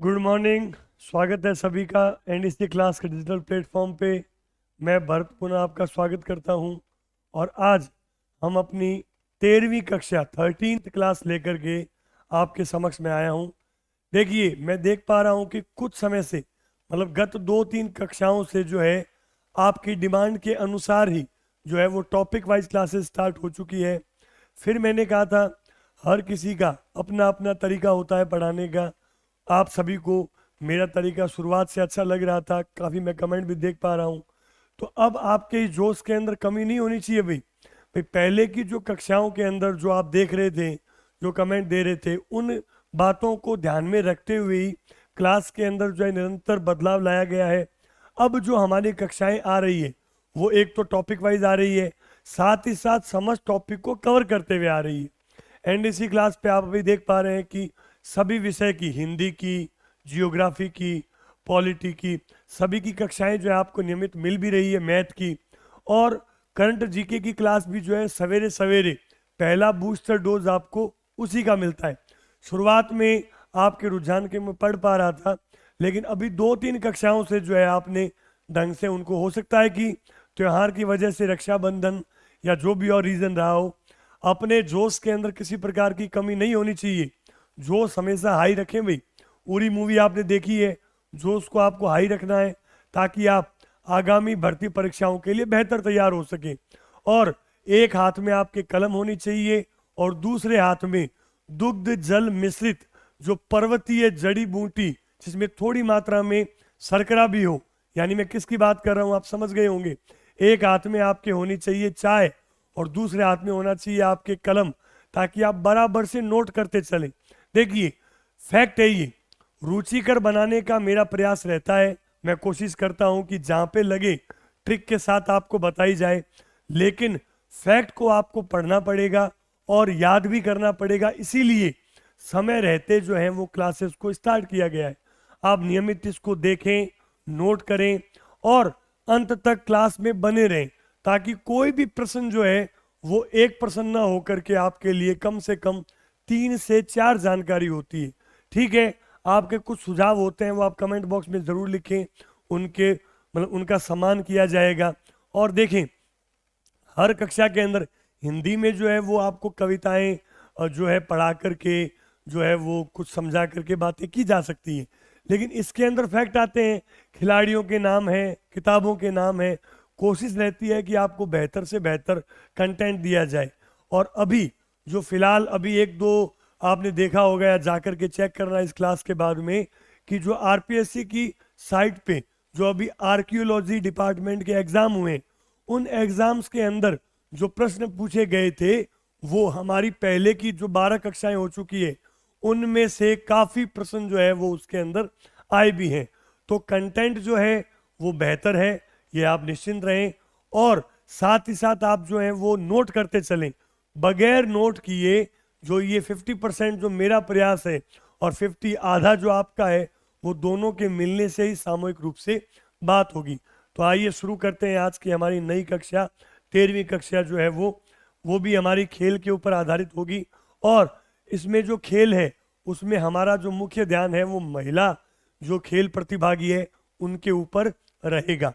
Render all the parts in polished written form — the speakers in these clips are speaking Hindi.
Good morning. स्वागत है सभी का एनडीसी क्लास के डिजिटल प्लेटफॉर्म पे। मैं भरत पुनः आपका स्वागत करता हूं और आज हम अपनी 13वीं कक्षा 13th क्लास लेकर के आपके समक्ष में आया हूं। देखिए, मैं देख पा रहा हूं कि कुछ समय से मतलब गत 2-3 कक्षाओं से जो है आपकी डिमांड के अनुसार ही जो है वो टॉपिक वाइज क्लासेस स्टार्ट हो चुकी है। फिर मैंने कहा था हर किसी का अपना अपना तरीका होता है पढ़ाने का। आप सभी को मेरा तरीका शुरुआत से अच्छा लग रहा था, काफ़ी मैं कमेंट भी देख पा रहा हूँ। तो अब आपके इस जोश के अंदर कमी नहीं होनी चाहिए भाई पहले की जो कक्षाओं के अंदर जो आप देख रहे थे, जो कमेंट दे रहे थे, उन बातों को ध्यान में रखते हुए ही क्लास के अंदर जो है निरंतर बदलाव लाया गया है। अब जो हमारी कक्षाएं आ रही है वो एक तो टॉपिक वाइज आ रही है, साथ ही साथ समस्त टॉपिक को कवर करते हुए आ रही है। एनडीसी क्लास पे आप अभी देख पा रहे हैं कि सभी विषय की, हिंदी की, जियोग्राफी की, पॉलिटी की, सभी की कक्षाएं जो है आपको नियमित मिल भी रही है, मैथ की। और करंट जीके की क्लास भी जो है सवेरे सवेरे पहला बूस्टर डोज आपको उसी का मिलता है। शुरुआत में आपके रुझान के मैं पढ़ पा रहा था, लेकिन अभी 2-3 कक्षाओं से जो है आपने ढंग से, उनको हो सकता है कि त्योहार की वजह से, रक्षाबंधन या जो भी और रीजन रहा हो, अपने जोश के अंदर किसी प्रकार की कमी नहीं होनी चाहिए। जोश हमेशा हाई रखें भाई। उरी मूवी आपने देखी है, जोश को आपको हाई रखना है ताकि आप आगामी भर्ती परीक्षाओं के लिए बेहतर तैयार हो सके। और एक हाथ में आपके कलम होनी चाहिए और दूसरे हाथ में दुग्ध जल मिश्रित जो पर्वतीय जड़ी बूटी, जिसमें थोड़ी मात्रा में शर्करा भी हो, यानी मैं किसकी बात कर रहा हूं आप समझ गए होंगे। एक हाथ में आपके होनी चाहिए चाय और दूसरे हाथ में होना चाहिए आपके कलम, ताकि आप बराबर से नोट करते चलें। देखिए, फैक्ट है ये, रुचिकर बनाने का मेरा प्रयास रहता है। मैं कोशिश करता हूं कि जहां पे लगे ट्रिक के साथ आपको बताई जाए, लेकिन फैक्ट को आपको पढ़ना पड़ेगा और याद भी करना पड़ेगा। इसीलिए समय रहते जो है वो क्लासेस को स्टार्ट किया गया है। आप नियमित इसको देखें, नोट करें और अंत तक क्लास में बने रहें, ताकि कोई भी प्रश्न जो है वो एक प्रश्न ना होकर के आपके लिए कम से कम 3 से 4 जानकारी होती है। ठीक है, आपके कुछ सुझाव होते हैं वो आप कमेंट बॉक्स में ज़रूर लिखें, उनके मतलब उनका सम्मान किया जाएगा। और देखें, हर कक्षा के अंदर हिंदी में जो है वो आपको कविताएं जो है पढ़ा करके जो है वो कुछ समझा करके बातें की जा सकती हैं, लेकिन इसके अंदर फैक्ट आते हैं, खिलाड़ियों के नाम हैं, किताबों के नाम हैं। कोशिश रहती है कि आपको बेहतर से बेहतर कंटेंट दिया जाए। और अभी जो फिलहाल अभी 1-2 आपने देखा होगा या जाकर के चेक करना इस क्लास के बाद में, कि जो आरपीएससी की साइट पे जो अभी आर्कियोलॉजी डिपार्टमेंट के एग्जाम हुए, उन एग्जाम्स के अंदर जो प्रश्न पूछे गए थे वो हमारी पहले की जो 12 कक्षाएं हो चुकी है उनमें से काफी प्रश्न जो है वो उसके अंदर आए भी हैं। तो कंटेंट जो है वो बेहतर है, ये आप निश्चिंत रहें। और साथ ही साथ आप जो है वो नोट करते चलें, बगैर नोट किए जो ये 50% जो मेरा प्रयास है और 50 आधा जो आपका है, वो दोनों के मिलने से ही सामूहिक रूप से बात होगी। तो आइए शुरू करते हैं आज की हमारी नई कक्षा। 13वीं कक्षा जो है वो भी हमारी खेल के ऊपर आधारित होगी। और इसमें जो खेल है उसमें हमारा जो मुख्य ध्यान है वो महिला जो खेल प्रतिभागी है उनके ऊपर रहेगा।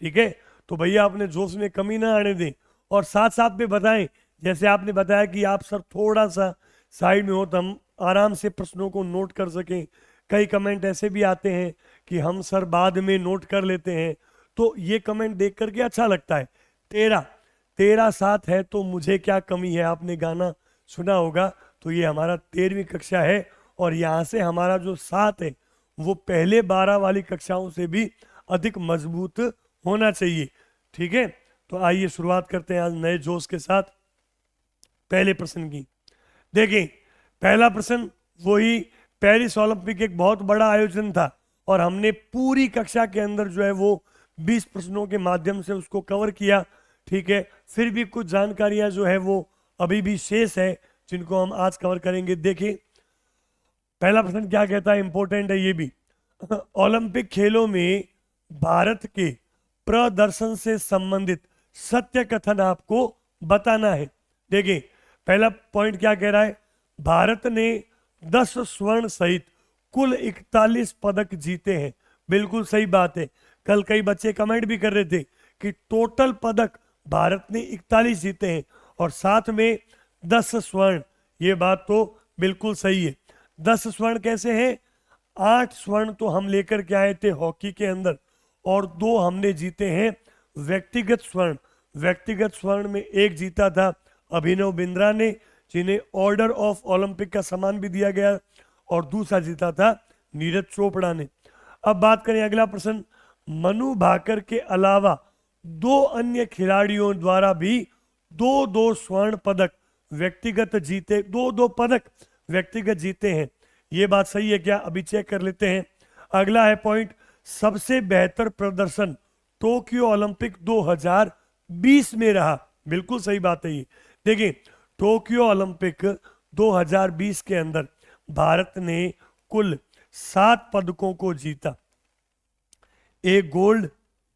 ठीक है, तो भैया अपने जोश में कमी ना आने दें। और साथ साथ में बताएं, जैसे आपने बताया कि आप सर थोड़ा सा साइड में हो तो हम आराम से प्रश्नों को नोट कर सकें। कई कमेंट ऐसे भी आते हैं कि हम सर बाद में नोट कर लेते हैं, तो ये कमेंट देख करके अच्छा लगता है। तेरा तेरा साथ है तो मुझे क्या कमी है, आपने गाना सुना होगा। तो ये हमारा 13वीं कक्षा है और यहाँ से हमारा जो साथ है वो पहले 12 वाली कक्षाओं से भी अधिक मजबूत होना चाहिए। ठीक है, तो आइए शुरुआत करते हैं आज नए जोश के साथ पहले प्रश्न की। देखिए, पहला प्रश्न वही पेरिस ओलंपिक एक बहुत बड़ा आयोजन था और हमने पूरी कक्षा के अंदर जो है वो 20 प्रश्नों के माध्यम से उसको कवर किया। ठीक है, फिर भी कुछ जानकारियां जो है वो अभी भी शेष है जिनको हम आज कवर करेंगे। देखिए, पहला प्रश्न क्या कहता है, इंपॉर्टेंट है ये भी। ओलंपिक खेलों में भारत के प्रदर्शन से संबंधित सत्य कथन आपको बताना है। देखिए, पहला पॉइंट क्या कह रहा है, भारत ने 10 स्वर्ण सहित कुल 41 पदक जीते हैं। बिल्कुल सही बात है। कल कई बच्चे कमेंट भी कर रहे थे कि टोटल पदक भारत ने 41 जीते हैं और साथ में 10 स्वर्ण। ये बात तो बिल्कुल सही है। 10 स्वर्ण कैसे हैं? 8 स्वर्ण तो हम लेकर के आए थे हॉकी के अंदर और 2 हमने जीते हैं व्यक्तिगत स्वर्ण। व्यक्तिगत स्वर्ण में एक जीता था अभिनव बिंद्रा ने, जिन्हें ऑर्डर ऑफ ओलंपिक का सम्मान भी दिया गया, और दूसरा जीता था नीरज चोपड़ा ने। अब बात करें अगला प्रश्न। मनु भाकर के अलावा 2 अन्य खिलाड़ियों द्वारा भी 2-2 स्वर्ण पदक व्यक्तिगत जीते, 2-2 पदक व्यक्तिगत जीते हैं। ये बात सही है क्या? अभी चेक कर लेते हैं। अगला है पॉइंट, सबसे बेहतर प्रदर्शन टोक्यो ओलंपिक 2020 में रहा। बिल्कुल सही बात है ये। देखिए, टोक्यो ओलंपिक 2020 के अंदर भारत ने कुल 7 पदकों को जीता। 1 गोल्ड,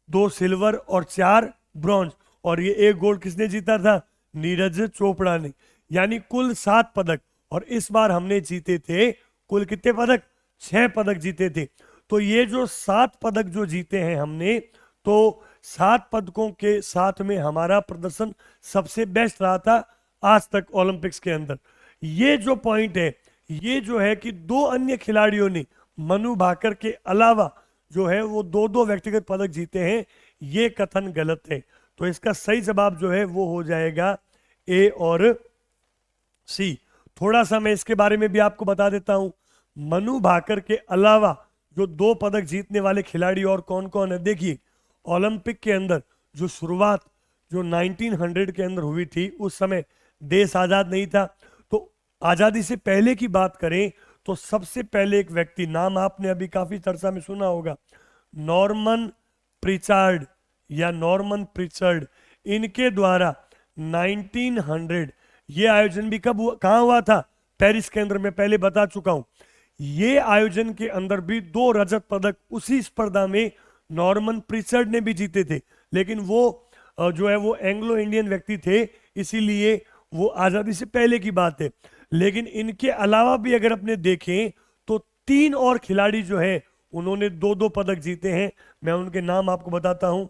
2 सिल्वर और 4 ब्रॉन्ज। और ये 1 गोल्ड किसने जीता था? नीरज चोपड़ा ने। यानी कुल 7 पदक। और इस बार हमने जीते थे कुल कितने पदक? 6 पदक जीते थे। तो ये जो 7 पदक जो जीते हैं हमने, तो 7 पदकों के साथ में हमारा प्रदर्शन सबसे बेस्ट रहा था आज तक ओलंपिक्स के अंदर। ये जो पॉइंट है, ये जो है कि 2 अन्य खिलाड़ियों ने मनु भाकर के अलावा जो है वो 2-2 व्यक्तिगत पदक जीते हैं, ये कथन गलत है। तो इसका सही जवाब जो है वो हो जाएगा ए और सी। थोड़ा सा मैं इसके बारे में भी आपको बता देता हूं। मनु भाकर के अलावा जो 2 पदक जीतने वाले खिलाड़ी और कौन कौन है, देखिए ओलंपिक के अंदर जो शुरुआत जो 1900 के अंदर हुई थी, उस समय देश आजाद नहीं था। तो आजादी से पहले की बात करें तो सबसे पहले एक व्यक्ति, नाम आपने अभी काफी चर्चा में सुना होगा, नॉर्मन प्रिचार्ड या नॉर्मन प्रिचर्ड। इनके द्वारा 1900 ये आयोजन भी कब हुआ, कहां हुआ था? पेरिस के अंदर। मैं पहले बता चुका हूं। ये आयोजन के अंदर भी 2 रजत पदक उसी स्पर्धा में नॉर्मन प्रिचर्ड ने भी जीते थे, लेकिन वो जो है वो एंग्लो इंडियन व्यक्ति थे, इसीलिए वो आजादी से पहले की बात है। लेकिन इनके अलावा भी अगर अपने देखें तो 3 और खिलाड़ी जो है उन्होंने 2-2 पदक जीते हैं। मैं उनके नाम आपको बताता हूं।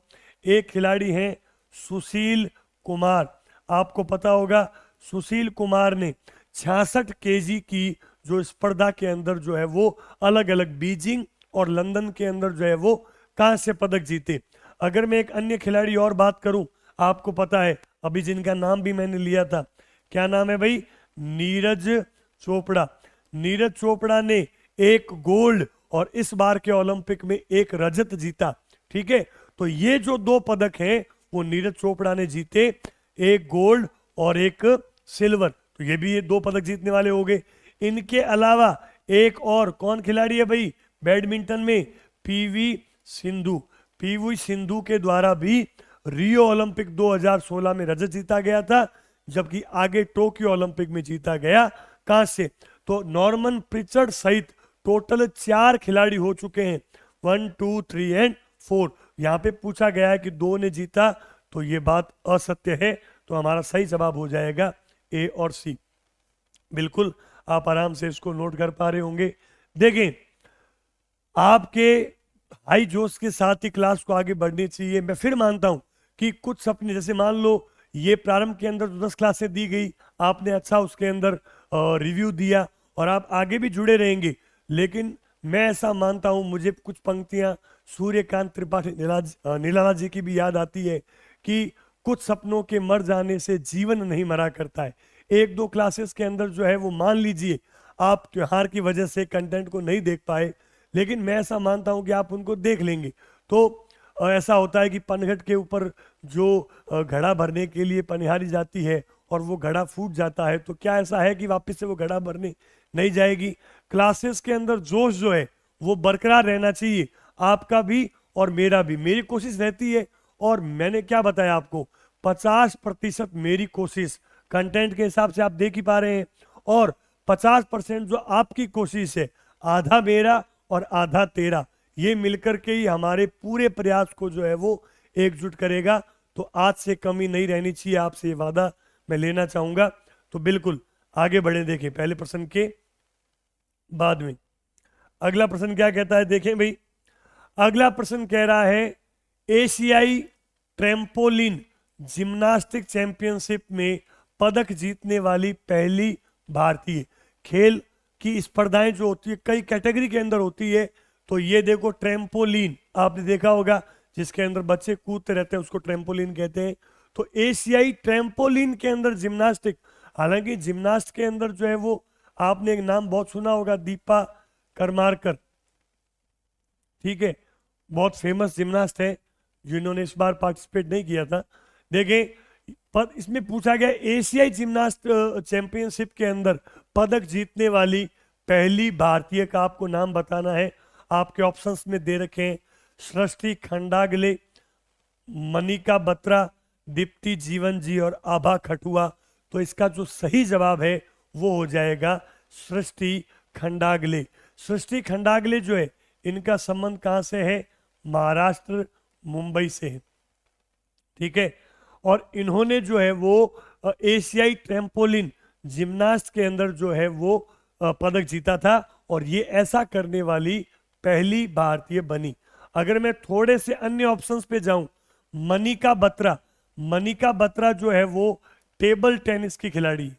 एक खिलाड़ी हैं सुशील कुमार। आपको पता होगा सुशील कुमार ने 66 केजी की जो स्पर्धा के अंदर जो है वो अलग अलग बीजिंग और लंदन के अंदर जो है वो कांस्य पदक जीते। अगर मैं एक अन्य खिलाड़ी और बात करूं, आपको पता है अभी जिनका नाम भी मैंने लिया था, क्या नाम है भाई? नीरज चोपड़ा। नीरज चोपड़ा ने 1 गोल्ड और इस बार के ओलंपिक में 1 रजत जीता। ठीक है, तो ये जो 2 पदक हैं वो नीरज चोपड़ा ने जीते, 1 गोल्ड और 1 सिल्वर। तो ये भी ये 2 पदक जीतने वाले हो गए। इनके अलावा एक और कौन खिलाड़ी है भाई बैडमिंटन में? पीवी सिंधु। पीवी सिंधु के द्वारा भी रियो ओलंपिक 2016 में रजत जीता गया था, जबकि आगे टोक्यो ओलंपिक में जीता गया कांस्य। तो नॉर्मन प्रिचर्ड सहित टोटल 4 खिलाड़ी हो चुके हैं, 1, 2, 3 एंड 4। यहाँ पे पूछा गया है कि 2 ने जीता, तो ये बात असत्य है। तो हमारा सही जवाब हो जाएगा ए और सी। बिल्कुल आप आराम से इसको नोट कर पा रहे होंगे। देखें, आपके हाई जोश के साथ ही क्लास को आगे बढ़नी चाहिए। मैं फिर मानता हूं कि कुछ सपने, जैसे मान लो ये प्रारंभ के अंदर 10 क्लासें दी गई, आपने अच्छा उसके अंदर रिव्यू दिया और आप आगे भी जुड़े रहेंगे। लेकिन मैं ऐसा मानता हूं, मुझे कुछ पंक्तियां सूर्यकांत त्रिपाठी निराला जी की भी याद आती है कि कुछ सपनों के मर जाने से जीवन नहीं मरा करता है। 1-2 क्लासेस के अंदर जो है वो मान लीजिए आप त्योहार की वजह से कंटेंट को नहीं देख पाए, लेकिन मैं ऐसा मानता हूं कि आप उनको देख लेंगे। तो ऐसा होता है कि पनघट के ऊपर जो घड़ा भरने के लिए पनिहारी जाती है और वो घड़ा फूट जाता है, तो क्या ऐसा है कि वापस से वो घड़ा भरने नहीं जाएगी? क्लासेस के अंदर जोश जो है वो बरकरार रहना चाहिए, आपका भी और मेरा भी। मेरी कोशिश रहती है, और मैंने क्या बताया आपको, 50% मेरी कोशिश कंटेंट के हिसाब से आप देख ही पा रहे हैं, और 50% जो आपकी कोशिश है, आधा मेरा और आधा तेरा, ये मिलकर के ही हमारे पूरे प्रयास को जो है वो एकजुट करेगा। तो आज से कमी नहीं रहनी चाहिए, आपसे ये वादा मैं लेना चाहूंगा। तो बिल्कुल आगे बढ़े, देखें पहले प्रश्न के बाद में। अगला प्रश्न क्या कहता है, देखें भाई। अगला प्रश्न कह रहा है एशियाई ट्रैम्पोलिन जिम्नास्टिक चैंपियनशिप में पदक जीतने वाली पहली भारतीय। खेल की स्पर्धाएं जो होती है कई कैटेगरी के अंदर होती है, तो ये देखो ट्रैम्पोलिन आपने देखा होगा, जिसके अंदर बच्चे कूदते रहते हैं उसको ट्रैम्पोलिन कहते हैं। तो एशियाई ट्रैम्पोलिन के अंदर जिम्नास्टिक, हालांकि जिम्नास्ट के अंदर जो है वो आपने एक नाम बहुत सुना होगा, दीपा करमारकर, ठीक है, बहुत फेमस जिम्नास्ट है जिन्होंने इस बार पार्टिसिपेट नहीं किया था। देखें पर इसमें पूछा गया एशियाई जिम्नास्ट चैंपियनशिप के अंदर पदक जीतने वाली पहली भारतीय का आपको नाम बताना है। आपके ऑप्शंस में दे रखे हैं सृष्टि खंडागले, मनिका बत्रा, दीप्ति जीवन जी और आभा खटुआ। तो इसका जो सही जवाब है वो हो जाएगा सृष्टि खंडागले। सृष्टि खंडागले जो है इनका संबंध कहां से है, महाराष्ट्र मुंबई से है, ठीक है। और इन्होंने जो है वो एशियाई ट्रैम्पोलिन जिम्नास्ट के अंदर जो है वो पदक जीता था, और ये ऐसा करने वाली पहली भारतीय बनी। अगर मैं थोड़े से अन्य ऑप्शंस पे जाऊं, मनिका बत्रा, मनिका बत्रा जो है वो टेबल टेनिस की खिलाड़ी,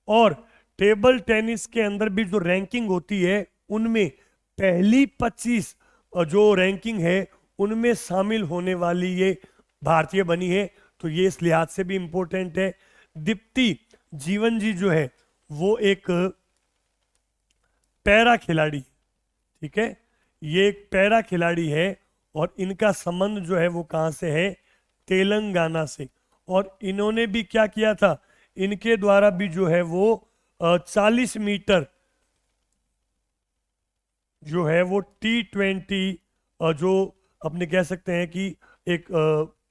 और टेबल टेनिस के अंदर भी जो रैंकिंग होती है उनमें पहली 25 जो रैंकिंग है उनमें शामिल होने वाली ये भारतीय बनी है, तो ये इस लिहाज से भी इंपॉर्टेंट है। दीप्ति जीवन जी जो है वो एक पैरा खिलाड़ी, ठीक है, ये एक पैरा खिलाड़ी है, और इनका संबंध जो है वो कहां से है, तेलंगाना से। और इन्होंने भी क्या किया था, इनके द्वारा भी जो है वो 40 मीटर जो है वो T20 जो अपने कह सकते हैं कि एक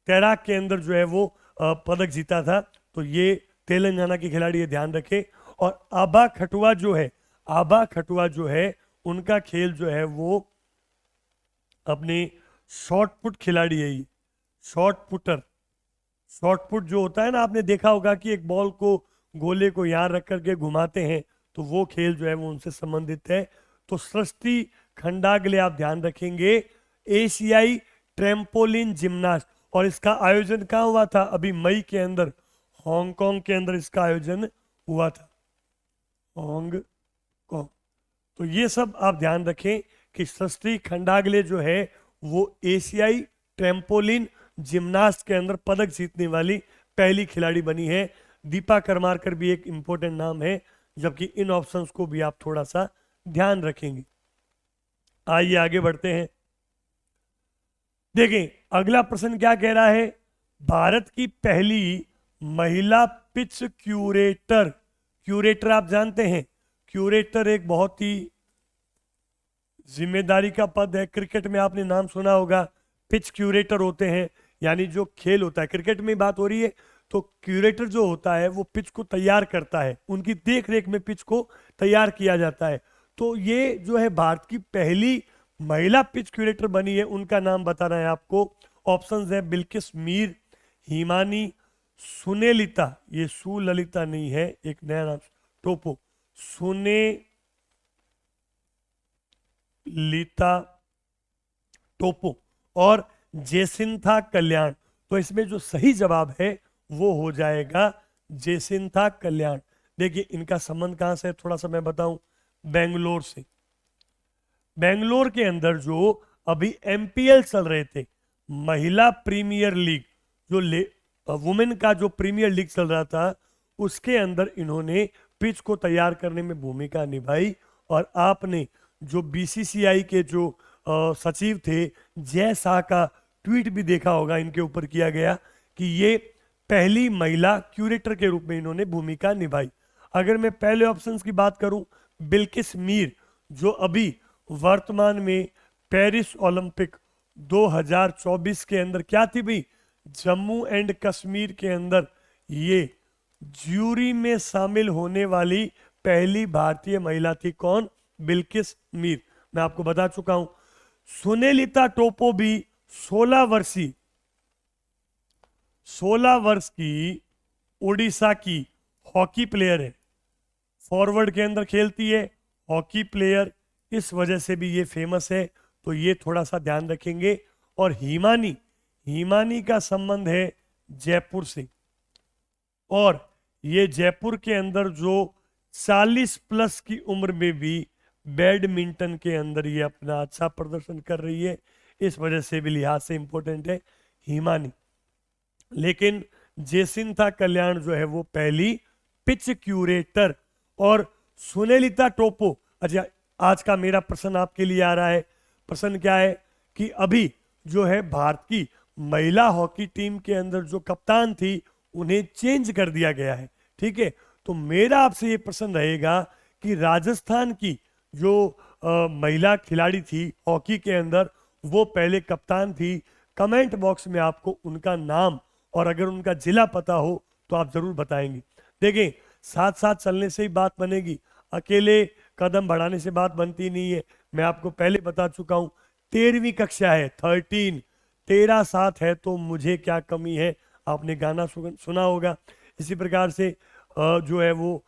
तैराक के अंदर जो है वो पदक जीता था, तो ये तेलंगाना की खिलाड़ी है, ध्यान रखें। और आभा खटुआ जो है, आभा खटुआ जो है उनका खेल जो है वो अपने शॉर्ट पुट खिलाड़ी है, ये शॉर्ट पुटर। शॉर्ट पुट जो होता है ना, आपने देखा होगा कि एक बॉल को, गोले को यहाँ रख करके घुमाते हैं, तो वो खेल जो है वो उनसे संबंधित है। तो सृष्टि खंडागले आप ध्यान रखेंगे एशियाई ट्रैम्पोलिन जिम्नास्ट, और इसका आयोजन कहाँ हुआ था, अभी मई के अंदर हांगकांग के अंदर इसका आयोजन हुआ था, हांगकांग। तो ये सब आप ध्यान रखें कि सृष्टि खंडागले जो है वो एशियाई ट्रैम्पोलिन जिम्नास्ट के अंदर पदक जीतने वाली पहली खिलाड़ी बनी है। दीपा करमारकर भी एक इंपॉर्टेंट नाम है, जबकि इन ऑप्शंस को भी आप थोड़ा सा ध्यान रखेंगे। आइए आगे बढ़ते हैं। देखें अगला प्रश्न क्या कह रहा है, भारत की पहली महिला पिच क्यूरेटर। क्यूरेटर आप जानते हैं, क्यूरेटर एक बहुत ही जिम्मेदारी का पद है। क्रिकेट में आपने नाम सुना होगा, पिच क्यूरेटर होते हैं, यानी जो खेल होता है, क्रिकेट में बात हो रही है, तो क्यूरेटर जो होता है वो पिच को तैयार करता है, उनकी देख रेख में पिच को तैयार किया जाता है। तो ये जो है भारत की पहली महिला पिच क्यूरेटर बनी है, उनका नाम बताना है आपको। ऑप्शंस है बिल्किस मीर, हिमानी, सुनेलिता, ये सुललिता नहीं है, एक नया नाम, टोपो, सुनेलिता टोपो, और जेसिंथा कल्याण। तो इसमें जो सही जवाब है वो हो जाएगा जेसिंथा कल्याण। देखिए इनका संबंध कहां से है, थोड़ा सा मैं बताऊं, बेंगलोर से। बेंगलोर के अंदर जो अभी MPL चल रहे थे, महिला प्रीमियर लीग, जो वुमेन का जो प्रीमियर लीग चल रहा था, उसके अंदर इन्होंने पिच को तैयार करने में भूमिका निभाई। और आपने जो BCCI के जो सचिव थे जय शाह का ट्वीट भी देखा होगा, इनके ऊपर किया गया कि ये पहली महिला क्यूरेटर के रूप में इन्होंने भूमिका निभाई। अगर मैं पहले ऑप्शंस की बात करूं, बिल्किस मीर जो अभी वर्तमान में पेरिस ओलंपिक 2024 के अंदर क्या थी भाई, जम्मू एंड कश्मीर के अंदर ये ज्यूरी में शामिल होने वाली पहली भारतीय महिला थी। कौन, बिल्किस मीर। मैं आपको बता चुका हूं। सुनेलिता टोपो भी 16 वर्ष की उड़ीसा की हॉकी प्लेयर है, फॉरवर्ड के अंदर खेलती है, हॉकी प्लेयर, इस वजह से भी ये फेमस है, तो ये थोड़ा सा ध्यान रखेंगे। और हिमानी, हिमानी का संबंध है जयपुर से, और ये जयपुर के अंदर जो 40 प्लस की उम्र में भी बैडमिंटन के अंदर ये अपना अच्छा प्रदर्शन कर रही है, इस वजह से भी लिहाज से इंपॉर्टेंट है हिमानी। लेकिन जेसिंथा कल्याण जो है वो पहली पिच क्यूरेटर। और सुनेलिता टोपो, अच्छा आज का मेरा प्रश्न आपके लिए आ रहा है, प्रश्न क्या है कि अभी जो है भारत की महिला हॉकी टीम के अंदर जो कप्तान थी उन्हें चेंज कर दिया गया है, ठीक है। तो मेरा आपसे ये प्रश्न रहेगा कि राजस्थान की जो महिला खिलाड़ी थी हॉकी के अंदर, वो पहले कप्तान थी। कमेंट बॉक्स में आपको उनका नाम और अगर उनका जिला पता हो तो आप जरूर बताएंगे। देखें, साथ साथ चलने से ही बात बनेगी, अकेले कदम बढ़ाने से बात बनती नहीं है। मैं आपको पहले बता चुका हूं 13वीं कक्षा है, 13, तेरा साथ है तो मुझे क्या कमी है, आपने गाना सुना होगा। इसी प्रकार से जो है वो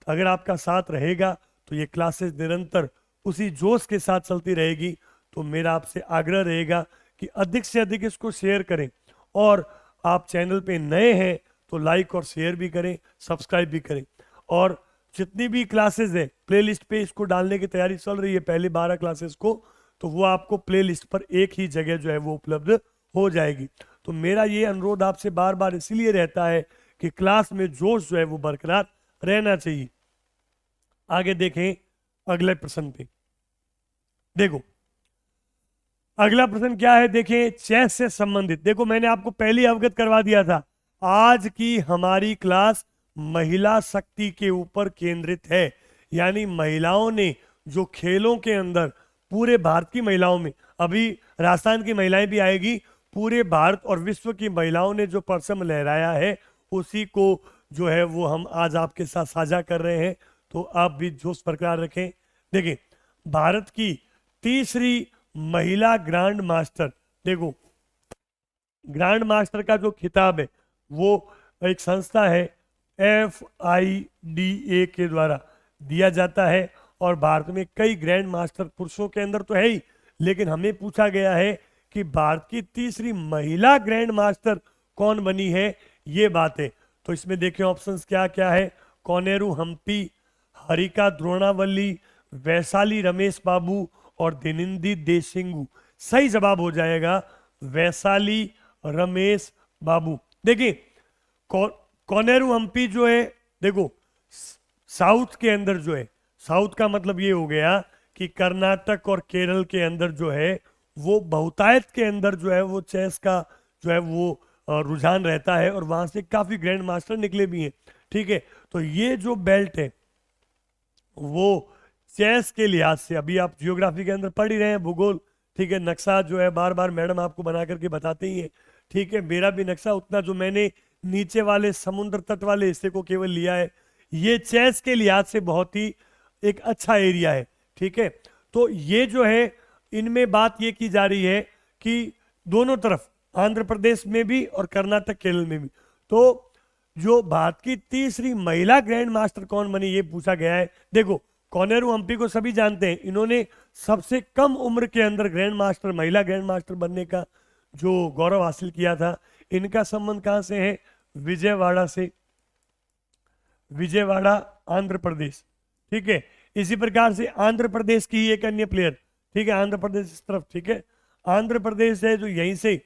अगर आपका साथ रहेगा तो ये क्लासेस निरंतर उसी जोश के साथ चलती रहेगी। तो मेरा आपसे आग्रह रहेगा कि अधिक से अधिक इसको शेयर करें, और आप चैनल पे नए हैं तो लाइक और शेयर भी करें, सब्सक्राइब भी करें। और जितनी भी क्लासेस है प्लेलिस्ट पे इसको डालने की तैयारी चल रही है, पहले 12 क्लासेस को, तो वो आपको प्लेलिस्ट पर एक ही जगह जो है वो उपलब्ध हो जाएगी। तो मेरा ये अनुरोध आपसे बार बार इसलिए रहता है कि क्लास में जोश जो है वो बरकरार रहना चाहिए। आगे देखें अगले प्रश्न पे। देखो अगला प्रश्न क्या है, देखें चेस से संबंधित। देखो मैंने आपको पहले अवगत करवा दिया था, आज की हमारी क्लास महिला शक्ति के ऊपर केंद्रित है। यानी महिलाओं ने जो खेलों के अंदर पूरे भारत की महिलाओं में, अभी राजस्थान की महिलाएं भी आएगी, पूरे भारत और विश्व की महिलाओं ने जो परचम लहराया है उसी को जो है वो हम आज आपके साथ साझा कर रहे हैं। तो आप भी जोश बरकरार रखें। देखिए भारत की तीसरी महिला ग्रैंड मास्टर, देखो ग्रैंड मास्टर का जो खिताब है वो एक संस्था है FIDA के द्वारा दिया जाता है। और भारत में कई ग्रैंड मास्टर पुरुषों के अंदर तो है ही, लेकिन हमें पूछा गया है कि भारत की तीसरी महिला ग्रैंड मास्टर कौन बनी है, ये बात है। तो इसमें देखिए ऑप्शंस क्या क्या है, कोनेरू हम्पी, हरिका द्रोणावल्ली, वैशाली रमेश बाबू और दिनिंदी देशिंगू। सही जवाब हो जाएगा वैशाली रमेश बाबू। देखिए कोनेरू हम्पी जो है, देखो साउथ के अंदर जो है, साउथ का मतलब ये हो गया कि कर्नाटक और केरल के अंदर जो है वो बहुतायत के अंदर जो है वो चेस का जो है वो रुझान रहता है, और वहां से काफी ग्रैंड मास्टर निकले भी हैं, ठीक है। तो ये जो बेल्ट है वो चेस के लिहाज से, अभी आप जियोग्राफी के अंदर पढ़ ही रहे हैं, भूगोल, ठीक है, नक्शा जो है बार बार मैडम आपको बना करके बताते ही है, ठीक है। मेरा भी नक्शा उतना, जो मैंने नीचे वाले समुद्र तट वाले हिस्से को केवल लिया है, ये चेस के लिहाज से बहुत ही एक अच्छा एरिया है, ठीक है। तो ये जो है इनमें बात ये की जा रही है कि दोनों तरफ आंध्र प्रदेश में भी और कर्नाटक केरल में भी, तो जो भारत की तीसरी महिला ग्रैंड मास्टर कौन बनी ये पूछा गया है। देखो कोनेरू हम्पी को सभी जानते हैं, इन्होंने सबसे कम उम्र के अंदर ग्रैंड मास्टर, महिला ग्रैंड मास्टर बनने का जो गौरव हासिल किया था। इनका संबंध कहां से है, विजयवाड़ा से, विजयवाड़ा आंध्र प्रदेश, ठीक है। इसी प्रकार से आंध्र प्रदेश की ही एक अन्य प्लेयर, ठीक है, आंध्र प्रदेश इस तरफ, ठीक है, आंध्र प्रदेश है जो यहीं से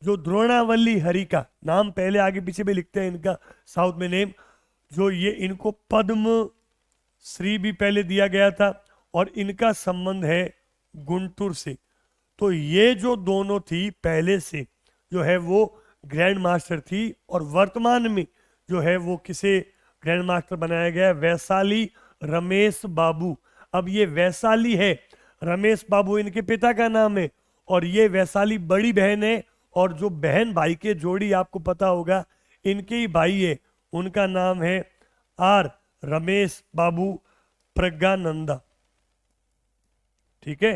जो द्रोणावल्ली हरिका, नाम पहले आगे पीछे भी लिखते हैं इनका साउथ में नेम, जो ये इनको पद्म श्री भी पहले दिया गया था, और इनका संबंध है गुंटूर से। तो ये जो दोनों थी पहले से जो है वो ग्रैंड मास्टर थी, और वर्तमान में जो है वो किसे ग्रैंड मास्टर बनाया गया है, वैशाली रमेश बाबू। अब ये वैशाली है, रमेश बाबू इनके पिता का नाम है, और ये वैशाली बड़ी बहन है, और जो बहन भाई के जोड़ी आपको पता होगा इनके ही भाई है, उनका नाम है R रमेश बाबू प्रज्ञानंदा, ठीक है।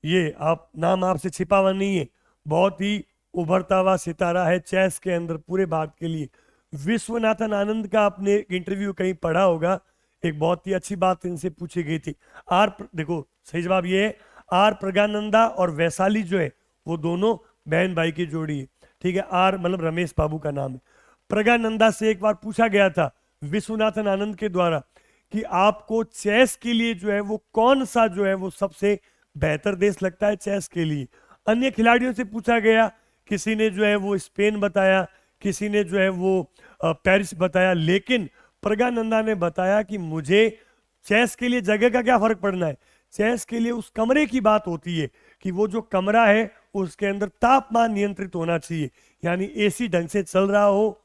ये आप नाम आपसे छिपा हुआ नहीं है, बहुत ही उभरता हुआ सितारा है चेस के अंदर पूरे भारत के लिए। विश्वनाथन आनंद का आपने इंटरव्यू कहीं पढ़ा होगा, एक बहुत ही अच्छी बात इनसे पूछी गई थी। देखो सही जवाब ये है, आर प्रज्ञानंदा और वैशाली जो है वो दोनों बहन भाई की जोड़ी है। ठीक है, आर मतलब रमेश बाबू का नाम है। प्रज्ञानंदा से एक बार पूछा गया था विश्वनाथन आनंद के द्वारा कि आपको चेस के लिए जो है वो कौन सा जो है वो सबसे बेहतर देश लगता है चेस के लिए। अन्य खिलाड़ियों से पूछा गया, किसी ने जो है वो स्पेन बताया, किसी ने जो है वो पेरिस बताया, लेकिन प्रज्ञानंदा ने बताया कि मुझे चेस के लिए जगह का क्या फर्क पड़ना है, चेस के लिए उस कमरे की बात होती है कि वो जो कमरा है उसके अंदर तापमान नियंत्रित होना चाहिए, यानी एसी ढंग से चल रहा हो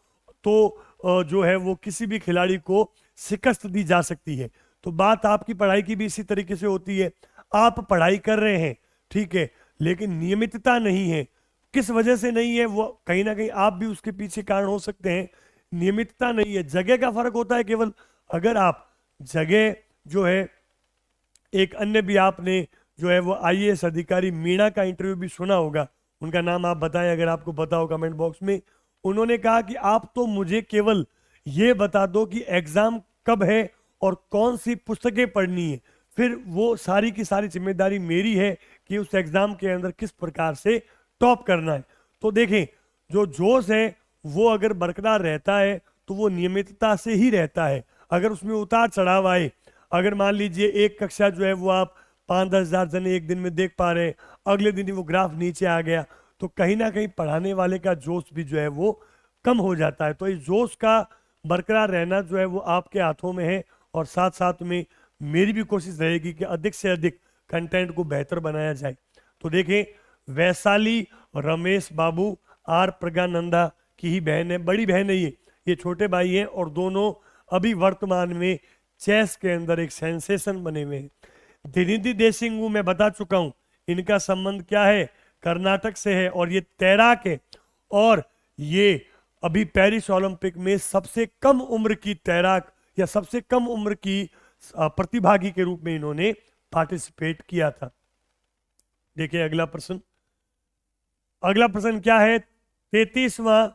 तो जो है वो किसी भी खिलाड़ी को शिकस्त दी जा सकती है। तो बात आपकी पढ़ाई की भी इसी तरीके से होती है, आप पढ़ाई कर रहे हैं ठीक है, लेकिन नियमितता नहीं है। किस वजह से नहीं है वो कहीं ना कहीं आप भी उसके पीछे कारण हो सकते हैं। नियमितता नहीं है, जगह का फर्क होता है केवल। अगर आप जगह जो है, एक अन्य भी आपने जो है वो आईएएस अधिकारी मीणा का इंटरव्यू भी सुना होगा, उनका नाम आप बताएं अगर आपको पता हो कमेंट बॉक्स में। उन्होंने कहा कि आप तो मुझे केवल ये बता दो कि एग्जाम कब है और कौन सी पुस्तकें पढ़नी है, फिर वो सारी की सारी जिम्मेदारी मेरी है कि उस एग्जाम के अंदर किस प्रकार से टॉप करना है। तो देखें, जो जोश है वो अगर बरकरार रहता है तो वो नियमितता से ही रहता है। अगर उसमें उतार चढ़ाव आए, अगर मान लीजिए एक कक्षा जो है वो आप 5-10 हजार जने एक दिन में देख पा रहे हैं, अगले दिन ही वो ग्राफ नीचे आ गया, तो कहीं ना कहीं पढ़ाने वाले का जोश भी जो है वो कम हो जाता है। तो इस जोश का बरकरार रहना जो है वो आपके हाथों में है, और साथ साथ में मेरी भी कोशिश रहेगी कि अधिक से अधिक कंटेंट को बेहतर बनाया जाए। तो देखें, वैशाली रमेश बाबू आर प्रज्ञानंदा की ही बहन है, बड़ी बहन है ये छोटे भाई हैं, और दोनों अभी वर्तमान में चेस के अंदर एक सेंसेशन बने हुए हैं। दिनिधि देशिंगू मैं बता चुका हूं, इनका संबंध क्या है, कर्नाटक से है, और ये तैराक है, और ये अभी पेरिस ओलंपिक में सबसे कम उम्र की तैराक या सबसे कम उम्र की प्रतिभागी के रूप में इन्होंने पार्टिसिपेट किया था। देखिए अगला प्रश्न, अगला प्रश्न क्या है, 33वां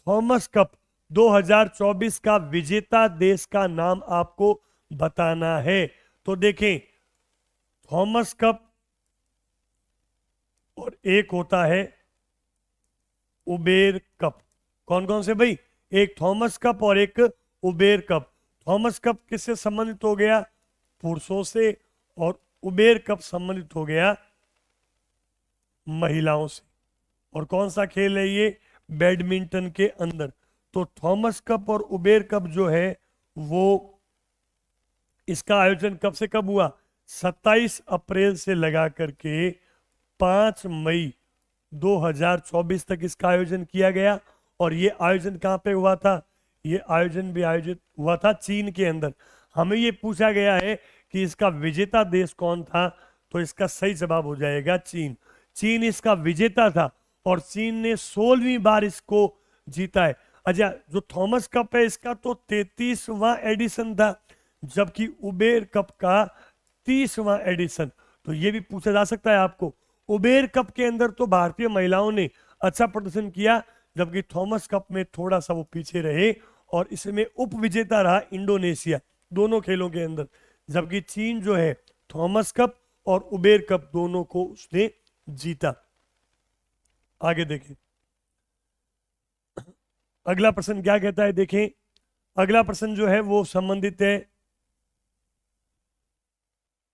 थॉमस कप 2024 का विजेता देश का नाम आपको बताना है। तो देखें, थॉमस कप और एक होता है उबेर कप। कौन कौन से भाई, एक थॉमस कप और एक उबेर कप। थॉमस कप किससे संबंधित हो गया, पुरुषों से, और उबेर कप संबंधित हो गया महिलाओं से। और कौन सा खेल है ये, बैडमिंटन के अंदर। तो थॉमस कप और उबेर कप जो है वो, इसका आयोजन कब से कब हुआ, 27 अप्रैल से लगा करके 5 मई 2024 तक इसका आयोजन किया गया। और ये आयोजन कहाँ पे हुआ था, ये आयोजन भी आयोजित हुआ था चीन के अंदर। हमें ये पूछा गया है कि इसका विजेता देश कौन था, तो इसका सही जवाब हो जाएगा चीन। चीन इसका विजेता था, और चीन ने 16वीं बार इसको जीता है। अच्छा, जो थॉमस कप है इसका तो 33वां एडिशन था, जबकि उबेर कप का 30वां एडिशन। तो ये भी पूछा जा सकता है आपको। उबेर कप के अंदर तो भारतीय महिलाओं ने अच्छा प्रदर्शन किया, जबकि थॉमस कप में थोड़ा सा वो पीछे रहे, और इसमें उप विजेता रहा इंडोनेशिया दोनों खेलों के अंदर। जबकि चीन जो है थॉमस कप और उबेर कप दोनों को उसने जीता। आगे देखें, अगला प्रश्न क्या कहता है, देखें अगला प्रश्न जो है वो संबंधित है,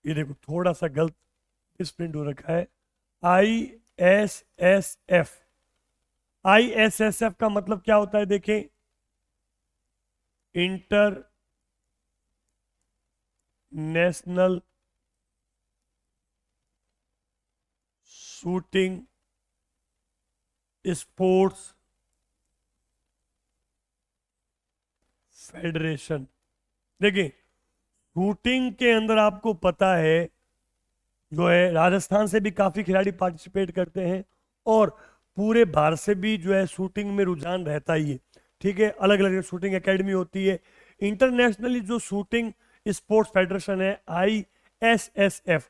ये देखो थोड़ा सा गलत प्रिंट हो रखा है, ISSF। ISSF का मतलब क्या होता है, देखें inter national shooting sports federation. देखिए, शूटिंग के अंदर आपको पता है जो है राजस्थान से भी काफी खिलाड़ी पार्टिसिपेट करते हैं, और पूरे भारत से भी जो है शूटिंग में रुझान रहता ही है। ठीक है, अलग अलग शूटिंग एकेडमी होती है। इंटरनेशनली जो शूटिंग स्पोर्ट्स फेडरेशन है ISSF,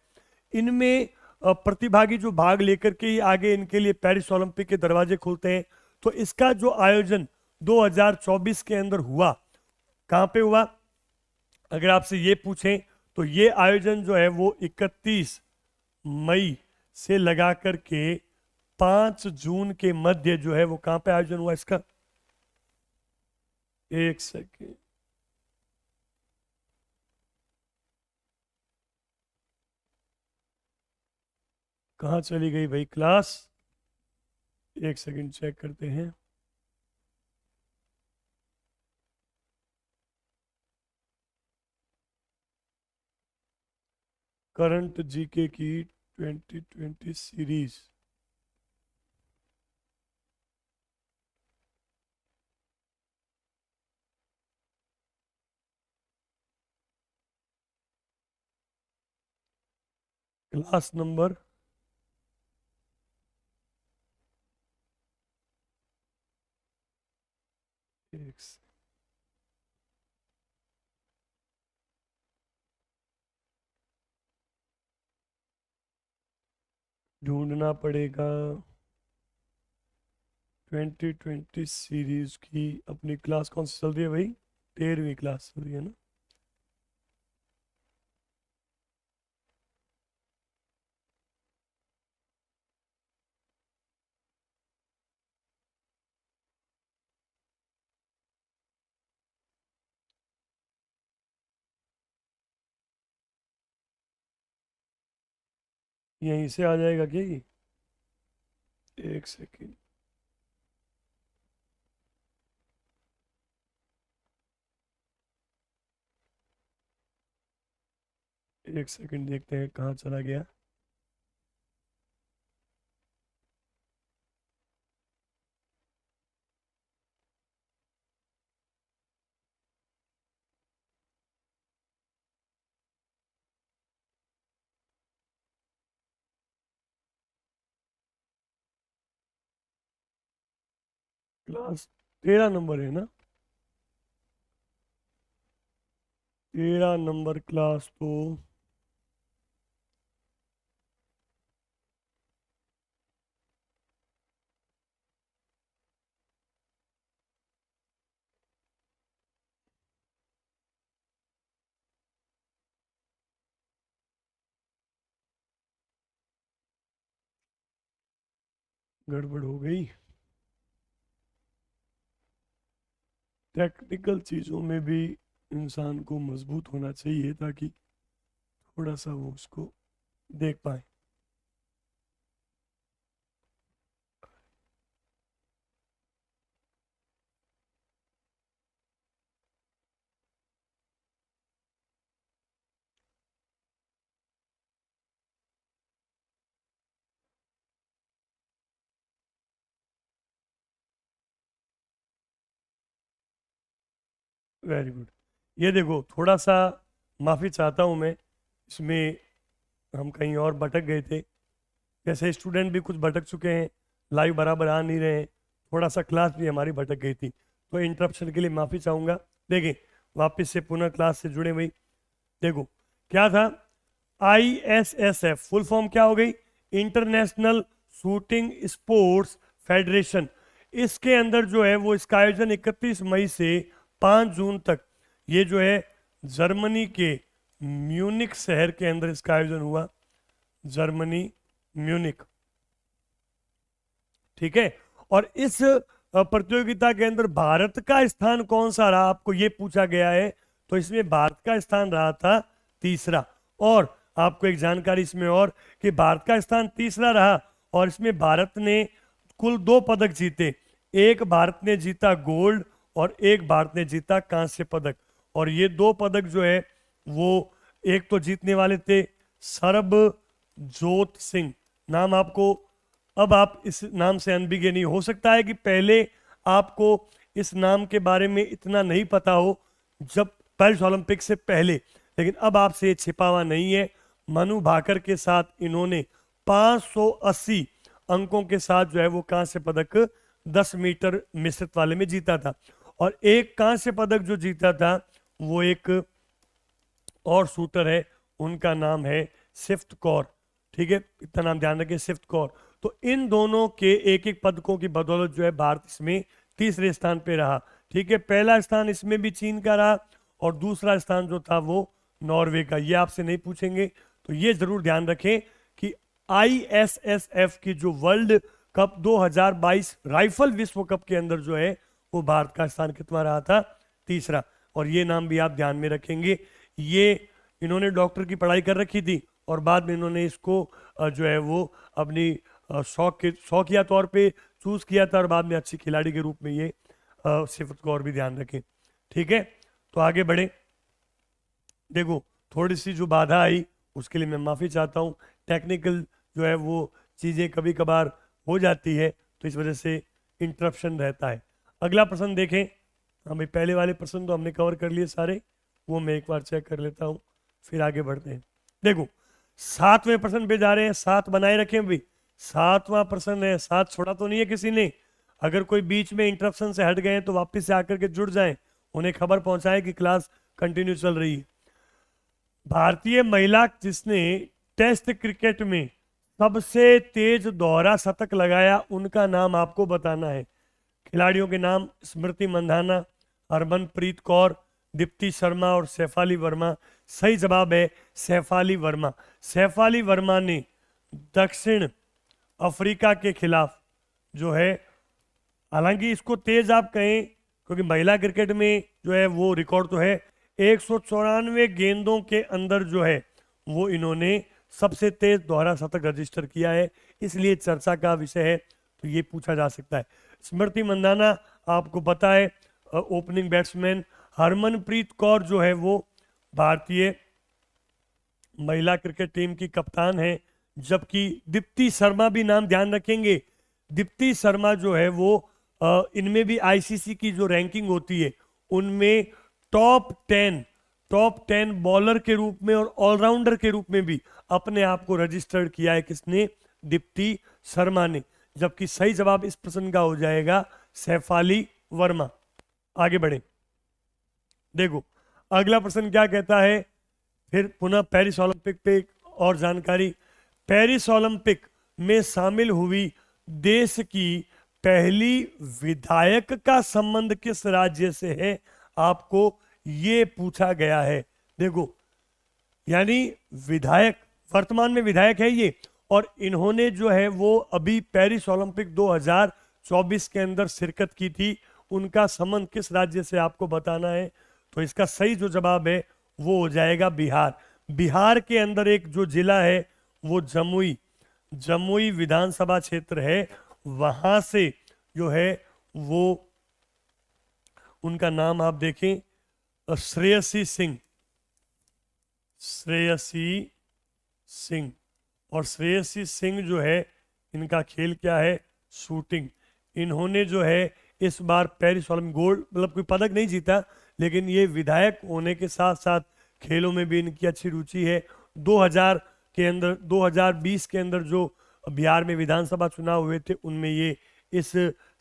इनमें प्रतिभागी जो भाग लेकर के ही आगे इनके लिए पेरिस ओलंपिक के दरवाजे खुलते हैं। तो इसका जो आयोजन 2024 के अंदर हुआ, कहां पे हुआ, अगर आपसे ये पूछें तो ये आयोजन जो है वो 31 मई से लगा करके 5 जून के मध्य जो है वो कहां पे आयोजन हुआ इसका? एक सेकेंड, कहां चली गई भाई क्लास? एक सेकंड चेक करते हैं। करंट जीके की 2020 सीरीज। क्लास नंबर एक ढूंढना पड़ेगा। 2020 सीरीज की अपनी क्लास कौन सी चल रही है भाई? 13वीं क्लास चल रही है ना? यहीं से आ जाएगा क्या ये? एक सेकेंड, एक सेकेंड देखते हैं कहाँ चला गया। क्लास 13 नंबर है ना? 13 नंबर क्लास तो गड़बड़ हो गई। टेक्निकल चीज़ों में भी इंसान को मजबूत होना चाहिए ताकि थोड़ा सा वो उसको देख पाए। Very good. ये देखो थोड़ा सा माफ़ी चाहता हूँ मैं, इसमें हम कहीं और भटक गए थे। जैसे स्टूडेंट भी कुछ भटक चुके हैं, लाइव बराबर आ नहीं रहे हैं, थोड़ा सा क्लास भी हमारी भटक गई थी, तो इंटरप्शन के लिए माफ़ी चाहूँगा। देखिए वापस से पुनः क्लास से जुड़े भाई। देखो क्या था, ISSF फुल फॉर्म क्या हो गई? International shooting sports federation. इसके अंदर जो है वो इसका आयोजन 31 मई से 5 जून तक, ये जो है जर्मनी के म्यूनिक शहर के अंदर इसका आयोजन हुआ। जर्मनी, म्यूनिक, ठीक है। और इस प्रतियोगिता के अंदर भारत का स्थान कौन सा रहा, आपको ये पूछा गया है। तो इसमें भारत का स्थान रहा था तीसरा। और आपको एक जानकारी इसमें और, कि भारत का स्थान तीसरा रहा और इसमें भारत ने कुल 2 पदक जीते। एक भारत ने जीता गोल्ड और एक भारत ने जीता कांस्य पदक। और ये 2 पदक जो है वो, एक तो जीतने वाले थे सरबजोत सिंह, नाम आपको, अब आप इस नाम से अनभिज्ञ नहीं हो सकता है कि पहले आपको इस नाम के बारे में इतना नहीं पता हो जब पेरिस ओलंपिक से पहले, लेकिन अब आपसे ये छिपा हुआ नहीं है। मनु भाकर के साथ इन्होंने 580 अंकों के साथ जो है वो कांस्य पदक 10 मीटर मिश्रित वाले में जीता था। और एक कांस्य पदक जो जीता था वो एक और शूटर है, उनका नाम है सिफ्त कौर, ठीक है, इतना नाम ध्यान रखें, सिफ्त कौर। तो इन दोनों के एक एक पदकों की बदौलत जो है भारत इसमें तीसरे स्थान पे रहा, ठीक है। पहला स्थान इसमें भी चीन का रहा और दूसरा स्थान जो था वो नॉर्वे का। ये आपसे नहीं पूछेंगे, तो ये जरूर ध्यान रखें कि ISSF की जो वर्ल्ड कप 2022 राइफल विश्व कप के अंदर जो है वो भारत का स्थान कितना रहा था, तीसरा। और ये नाम भी आप ध्यान में रखेंगे। ये इन्होंने डॉक्टर की पढ़ाई कर रखी थी और बाद में इन्होंने इसको जो है वो अपनी शौकिया तौर पे चूज किया था और बाद में अच्छी खिलाड़ी के रूप में ये सिफत को और भी ध्यान रखें। ठीक है, तो आगे बढ़े। देखो, थोड़ी सी जो बाधा आई उसके लिए मैं माफ़ी चाहता हूँ। टेक्निकल जो है वो चीज़ें कभी कभार हो जाती है, तो इस वजह से इंटरप्शन रहता है। अगला प्रश्न देखें। हाँ भाई, पहले वाले प्रश्न तो हमने कवर कर लिए सारे, वो मैं एक बार चेक कर लेता हूँ, फिर आगे बढ़ते हैं। देखो, 7वें प्रश्न पे जा रहे हैं। 7 बनाए रखें भाई, 7वां प्रश्न है। 7 छोड़ा तो नहीं है किसी ने। अगर कोई बीच में इंटरप्शन से हट गए तो वापस से आकर के जुड़ जाएं, उन्हें खबर पहुंचाएं कि क्लास कंटिन्यू चल रही है। भारतीय महिला जिसने टेस्ट क्रिकेट में सबसे तेज दोहरा शतक लगाया, उनका नाम आपको बताना है। खिलाड़ियों के नाम: स्मृति मंधाना, हरमनप्रीत कौर, दीप्ति शर्मा और सैफाली वर्मा। सही जवाब है सैफाली वर्मा। सैफाली वर्मा ने दक्षिण अफ्रीका के खिलाफ जो है, हालांकि इसको तेज आप कहें क्योंकि महिला क्रिकेट में जो है वो रिकॉर्ड तो है, 194 गेंदों के अंदर जो है वो इन्होंने सबसे तेज दोहरा शतक रजिस्टर किया है, इसलिए चर्चा का विषय है, तो ये पूछा जा सकता है। स्मृति मंदाना आपको पता है ओपनिंग बैट्समैन। हरमनप्रीत कौर जो है वो भारतीय महिला क्रिकेट टीम की कप्तान है, जबकि दीप्ति शर्मा भी नाम ध्यान रखेंगे। दीप्ति शर्मा जो है वो इनमें भी ICC की जो रैंकिंग होती है उनमें टॉप 10 बॉलर के रूप में और ऑलराउंडर के रूप में भी अपने आप को रजिस्टर्ड किया है। किसने? दीप्ति शर्मा ने। जबकि सही जवाब इस प्रश्न का हो जाएगा सैफाली वर्मा। आगे बढ़े। देखो, अगला प्रश्न क्या कहता है, फिर पुनः पेरिस ओलंपिक पे और जानकारी। पेरिस ओलंपिक में शामिल हुई देश की पहली विधायक का संबंध किस राज्य से है, आपको ये पूछा गया है। देखो, यानी विधायक, वर्तमान में विधायक है ये, और इन्होंने जो है वो अभी पेरिस ओलंपिक 2024 के अंदर शिरकत की थी। उनका संबंध किस राज्य से आपको बताना है। तो इसका सही जो जवाब है वो हो जाएगा बिहार। बिहार के अंदर एक जो जिला है वो जमुई विधानसभा क्षेत्र है, वहां से जो है वो उनका नाम आप देखें श्रेयसी सिंह। और श्रेयसी सिंह जो है इनका खेल क्या है, शूटिंग। इन्होंने जो है इस बार पेरिस ओलंपिक गोल्ड, मतलब कोई पदक नहीं जीता, लेकिन ये विधायक होने के साथ साथ खेलों में भी इनकी अच्छी रुचि है। 2020 के अंदर जो बिहार में विधानसभा चुनाव हुए थे उनमें ये इस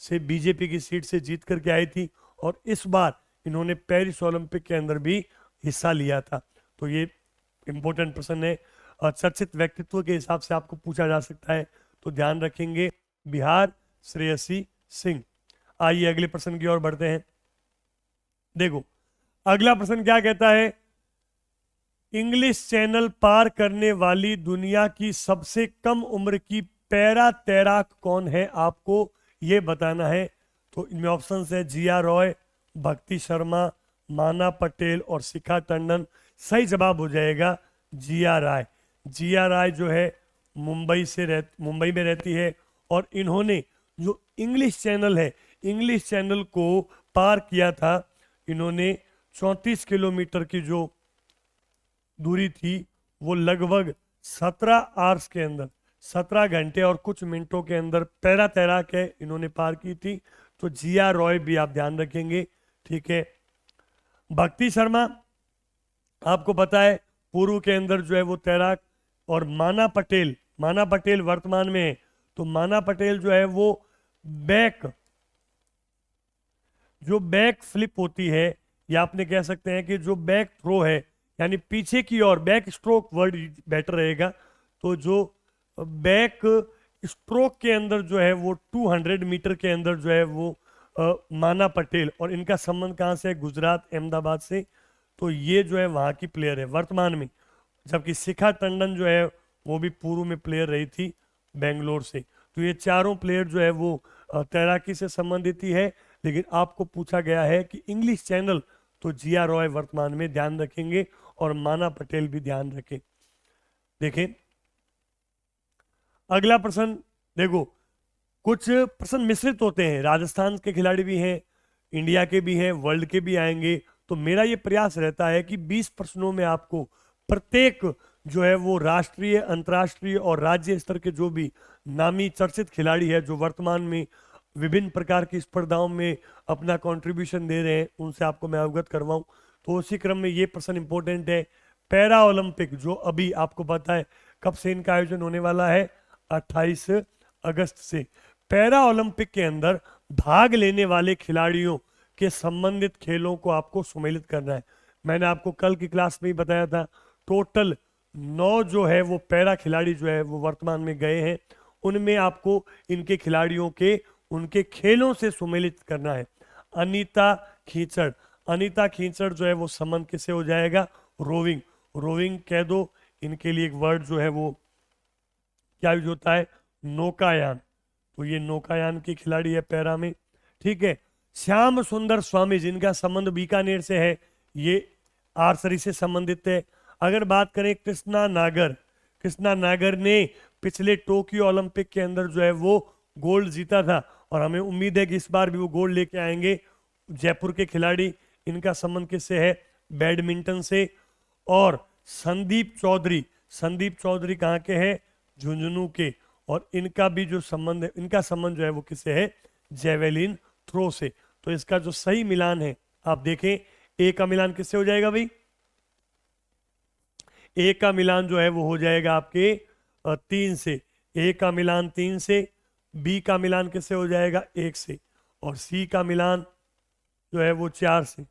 से बीजेपी की सीट से जीत करके आई थी, और इस बार इन्होंने पेरिस ओलंपिक के अंदर भी हिस्सा लिया था। तो ये इंपॉर्टेंट प्रश्न है, चर्चित व्यक्तित्व के हिसाब से आपको पूछा जा सकता है, तो ध्यान रखेंगे बिहार, श्रेयसी सिंह। आइए अगले प्रश्न की ओर बढ़ते हैं। देखो, अगला प्रश्न क्या कहता है, इंग्लिश चैनल पार करने वाली दुनिया की सबसे कम उम्र की पैरा तैराक कौन है, आपको यह बताना है। तो इनमें ऑप्शन है जिया रॉय, भक्ति शर्मा, माना पटेल और शिखा टंडन। सही जवाब हो जाएगा जिया राय। जिया राय जो है मुंबई में रहती है, और इन्होंने जो इंग्लिश चैनल है, इंग्लिश चैनल को पार किया था इन्होंने 34 किलोमीटर की जो दूरी थी वो लगभग 17 आवर्स के अंदर, 17 घंटे और कुछ मिनटों के अंदर पैरा तैराक है इन्होंने पार की थी। तो जिया रॉय भी आप ध्यान रखेंगे। ठीक है, भक्ति शर्मा आपको पता है पूर्व के अंदर जो है वो तैराक, और माना पटेल वर्तमान में है। तो माना पटेल जो है वो बैक फ्लिप होती है, या आपने कह सकते हैं कि जो बैक थ्रो है, यानी पीछे की ओर, बैक स्ट्रोक वर्ड बेटर रहेगा। तो जो बैक स्ट्रोक के अंदर जो है वो 200 मीटर के अंदर जो है वो माना पटेल, और इनका संबंध कहाँ से है, गुजरात, अहमदाबाद से। तो ये जो है वहाँ की प्लेयर है वर्तमान में, जबकि शिखा टंडन जो है वो भी पूर्व में प्लेयर रही थी बेंगलोर से। तो ये चारों प्लेयर जो है वो तैराकी से संबंधित ही है। लेकिन आपको पूछा गया है कि इंग्लिश चैनल, तो जिया रॉय वर्तमान में ध्यान रखेंगे और माना पटेल भी ध्यान रखें। देखें अगला प्रश्न, देखो कुछ प्रश्न मिश्रित होते हैं, राजस्थान के खिलाड़ी भी हैं, इंडिया के भी हैं, वर्ल्ड के भी आएंगे। तो मेरा ये प्रयास रहता है कि 20 प्रश्नों में आपको प्रत्येक जो है वो राष्ट्रीय, अंतर्राष्ट्रीय और राज्य स्तर के जो भी नामी चर्चित खिलाड़ी है जो वर्तमान में विभिन्न प्रकार की स्पर्धाओं में अपना कंट्रीब्यूशन दे रहे हैं, उनसे आपको मैं अवगत करवाऊं। तो उसी क्रम में ये प्रश्न इंपॉर्टेंट है। पैरा ओलंपिक जो अभी आपको पता है कब से इनका आयोजन होने वाला है, 28 अगस्त से। पैरा ओलंपिक के अंदर भाग लेने वाले खिलाड़ियों के संबंधित खेलों को आपको सम्मिलित करना है। मैंने आपको कल की क्लास में ही बताया था, टोटल 9 जो है वो पैरा खिलाड़ी जो है वो वर्तमान में गए हैं, उनमें आपको इनके खिलाड़ियों के उनके खेलों से सम्मिलित करना है। अनीता खींचड़, अनीता खींचड़ जो है वो संबंध किससे हो जाएगा, रोविंग, रोविंग कह दो। इनके लिए एक वर्ड जो है वो क्या यूज होता है, नौकायान, तो ये नौकायान के खिलाड़ी है पैरा में। ठीक है, श्याम सुंदर स्वामी जिनका संबंध बीकानेर से है, ये आर्चरी से संबंधित है। अगर बात करें कृष्णा नागर, कृष्णा नागर ने पिछले टोक्यो ओलंपिक के अंदर जो है वो गोल्ड जीता था और हमें उम्मीद है कि इस बार भी वो गोल्ड लेके आएंगे। जयपुर के खिलाड़ी, इनका संबंध किससे है, बैडमिंटन से। और संदीप चौधरी, संदीप चौधरी कहाँ के हैं, झुंझुनू के, और इनका भी जो संबंध है, इनका संबंध जो है वो किससे है, जेवेलिन थ्रो से। तो इसका जो सही मिलान है आप देखें, ए का मिलान किससे हो जाएगा भाई, ए का मिलान जो है वो हो जाएगा आपके 3 से, ए का मिलान 3 से, बी का मिलान किससे हो जाएगा 1 से, और सी का मिलान जो है वो 4 से।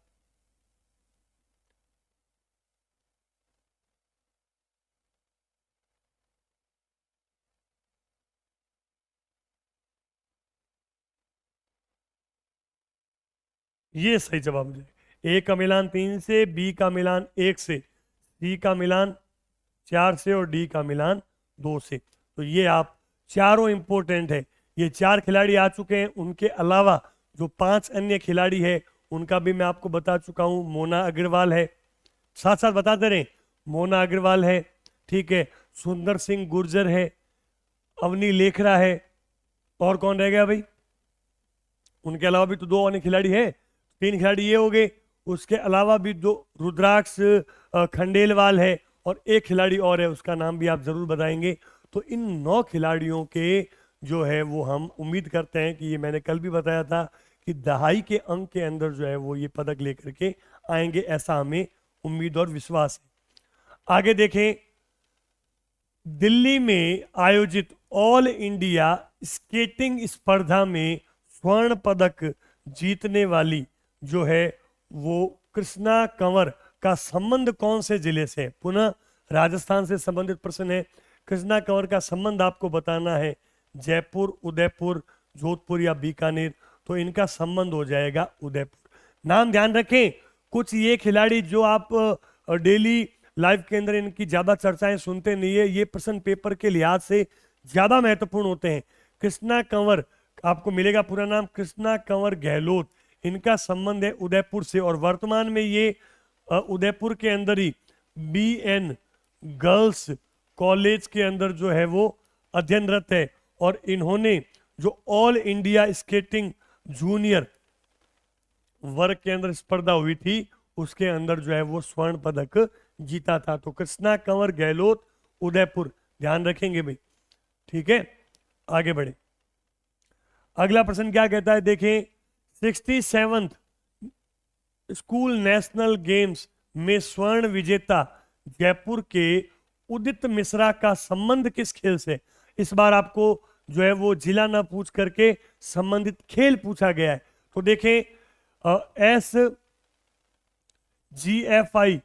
ये सही जवाब है, ए का मिलान 3 से, बी का मिलान 1 से, सी का मिलान 4 से और डी का मिलान 2 से। तो ये आप चारों इंपॉर्टेंट है। ये 4 खिलाड़ी आ चुके हैं, उनके अलावा जो 5 अन्य खिलाड़ी है उनका भी मैं आपको बता चुका हूं। मोना अग्रवाल है, साथ साथ बताते रहे, मोना अग्रवाल है, ठीक है, सुंदर सिंह गुर्जर है, अवनी लेखरा है, और कौन रह गया भाई, उनके अलावा भी तो 2 अन्य खिलाड़ी है, 3 खिलाड़ी ये हो गए। उसके अलावा भी 2 रुद्राक्ष खंडेलवाल है, और एक खिलाड़ी और है, उसका नाम भी आप जरूर बताएंगे। तो इन 9 खिलाड़ियों के जो है वो हम उम्मीद करते हैं कि ये मैंने कल भी बताया था कि दहाई के अंक के अंदर जो है वो ये पदक लेकर के आएंगे, ऐसा हमें उम्मीद और विश्वास है। आगे देखें, दिल्ली में आयोजित ऑल इंडिया स्केटिंग स्पर्धा में स्वर्ण पदक जीतने वाली जो है वो कृष्णा कंवर का संबंध कौन से जिले से है। पुनः राजस्थान से संबंधित प्रश्न है। कृष्णा कंवर का संबंध आपको बताना है जयपुर, उदयपुर, जोधपुर या बीकानेर। तो इनका संबंध हो जाएगा उदयपुर। नाम ध्यान रखें, कुछ ये खिलाड़ी जो आप डेली लाइव के अंदर इनकी ज्यादा चर्चाएं सुनते नहीं है, ये प्रश्न पेपर के लिहाज से ज्यादा महत्वपूर्ण होते हैं। कृष्णा कंवर, आपको मिलेगा पूरा नाम कृष्णा कंवर गहलोत, इनका संबंध है उदयपुर से, और वर्तमान में ये उदयपुर के अंदर ही BN गर्ल्स कॉलेज के अंदर जो है वो अध्ययनरत है। और इन्होंने जो ऑल इंडिया स्केटिंग जूनियर वर्ग के अंदर स्पर्धा हुई थी उसके अंदर जो है वो स्वर्ण पदक जीता था। तो कृष्णा कंवर गहलोत, उदयपुर, ध्यान रखेंगे भाई, ठीक है। आगे बढ़े, अगला प्रश्न क्या कहता है, देखें, 67th स्कूल नेशनल गेम्स में स्वर्ण विजेता जयपुर के उदित मिश्रा का संबंध किस खेल से। इस बार आपको जो है वो जिला ना पूछ करके संबंधित खेल पूछा गया है। तो देखें, SGFI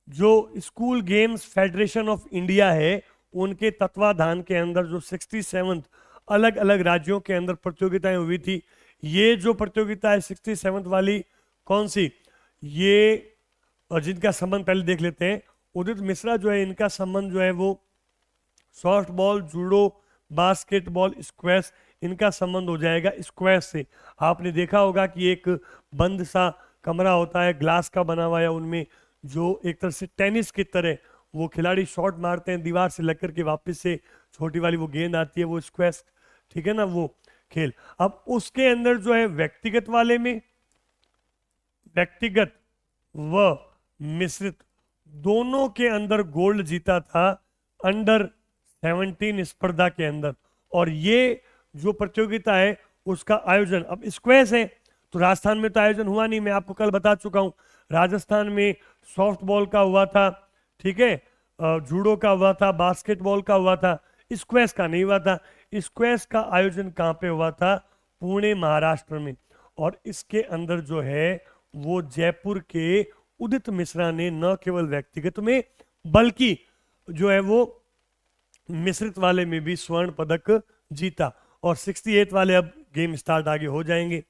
जो school games federation of India है, उनके तत्वाधान के अंदर जो 67th अलग अलग राज्यों के अंदर प्रतियोगिताएं हुई थी, ये जो प्रतियोगिता है 67th वाली कौन सी, ये और जिनका संबंध पहले देख लेते हैं। उदित मिश्रा जो है, इनका संबंध जो है वो soft ball, judo, basketball, squash, इनका संबंध हो जाएगा स्क्वैश से। आपने देखा होगा कि एक बंद सा कमरा होता है, ग्लास का बना हुआ है, उनमें जो एक तरह से टेनिस की तरह वो खिलाड़ी शॉट मारते हैं, दीवार से लग करके वापस से छोटी वाली वो गेंद आती है, वो स्क्वैश, ठीक है ना, वो खेल। अब उसके अंदर जो है व्यक्तिगत वाले में, व्यक्तिगत व मिश्रित दोनों के अंदर गोल्ड जीता था अंडर 17 स्पर्धा के अंदर। और ये जो प्रतियोगिता है उसका आयोजन, अब स्क्वैश है तो राजस्थान में तो आयोजन हुआ नहीं, मैं आपको कल बता चुका हूं। राजस्थान में सॉफ्ट बॉल का हुआ था, ठीक है, जूडो का हुआ था, बास्केटबॉल का हुआ था, स्क्वैश का नहीं हुआ था। स्क्वैश का आयोजन कहाँ पे हुआ था? पुणे, महाराष्ट्र में। और इसके अंदर जो है वो जयपुर के उदित मिश्रा ने न केवल व्यक्तिगत में बल्कि जो है वो मिश्रित वाले में भी स्वर्ण पदक जीता। और 68 वाले अब गेम स्टार्ट आगे हो जाएंगे।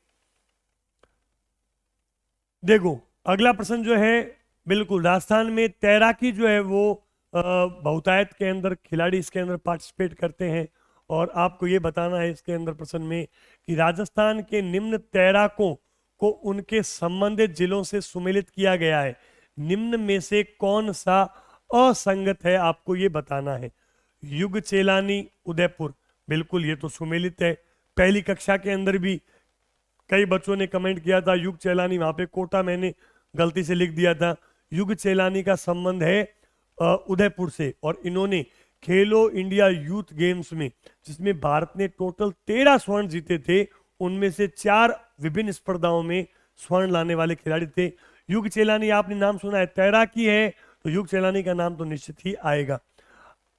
देखो अगला प्रश्न जो है, बिल्कुल राजस्थान में तैराकी जो है वो बहुतायत के अंदर खिलाड़ी इसके अंदर पार्टिसिपेट करते हैं। और आपको ये बताना है इसके अंदर प्रश्न में कि राजस्थान के निम्न तैराकों को उनके संबंधित जिलों से सुमेलित किया गया है। निम्न में से कौन सा असंगत है, आपको ये बताना है। युग चेलानी उदयपुर, बिल्कुल ये तो सुमेलित है। पहली कक्षा के अंदर भी कई बच्चों ने कमेंट किया था युग चेलानी, वहां पे कोटा मैंने गलती से लिख दिया था। युग चेलानी का संबंध है उदयपुर से। और इन्होंने खेलो इंडिया यूथ गेम्स में, जिसमें भारत ने टोटल 13 स्वर्ण जीते थे, उनमें से 4 विभिन्न स्पर्धाओं में स्वर्ण लाने वाले खिलाड़ी थे। युग चेलानी आपने नाम सुना है, तैराकी है तो युग चेलानी का नाम तो निश्चित ही आएगा।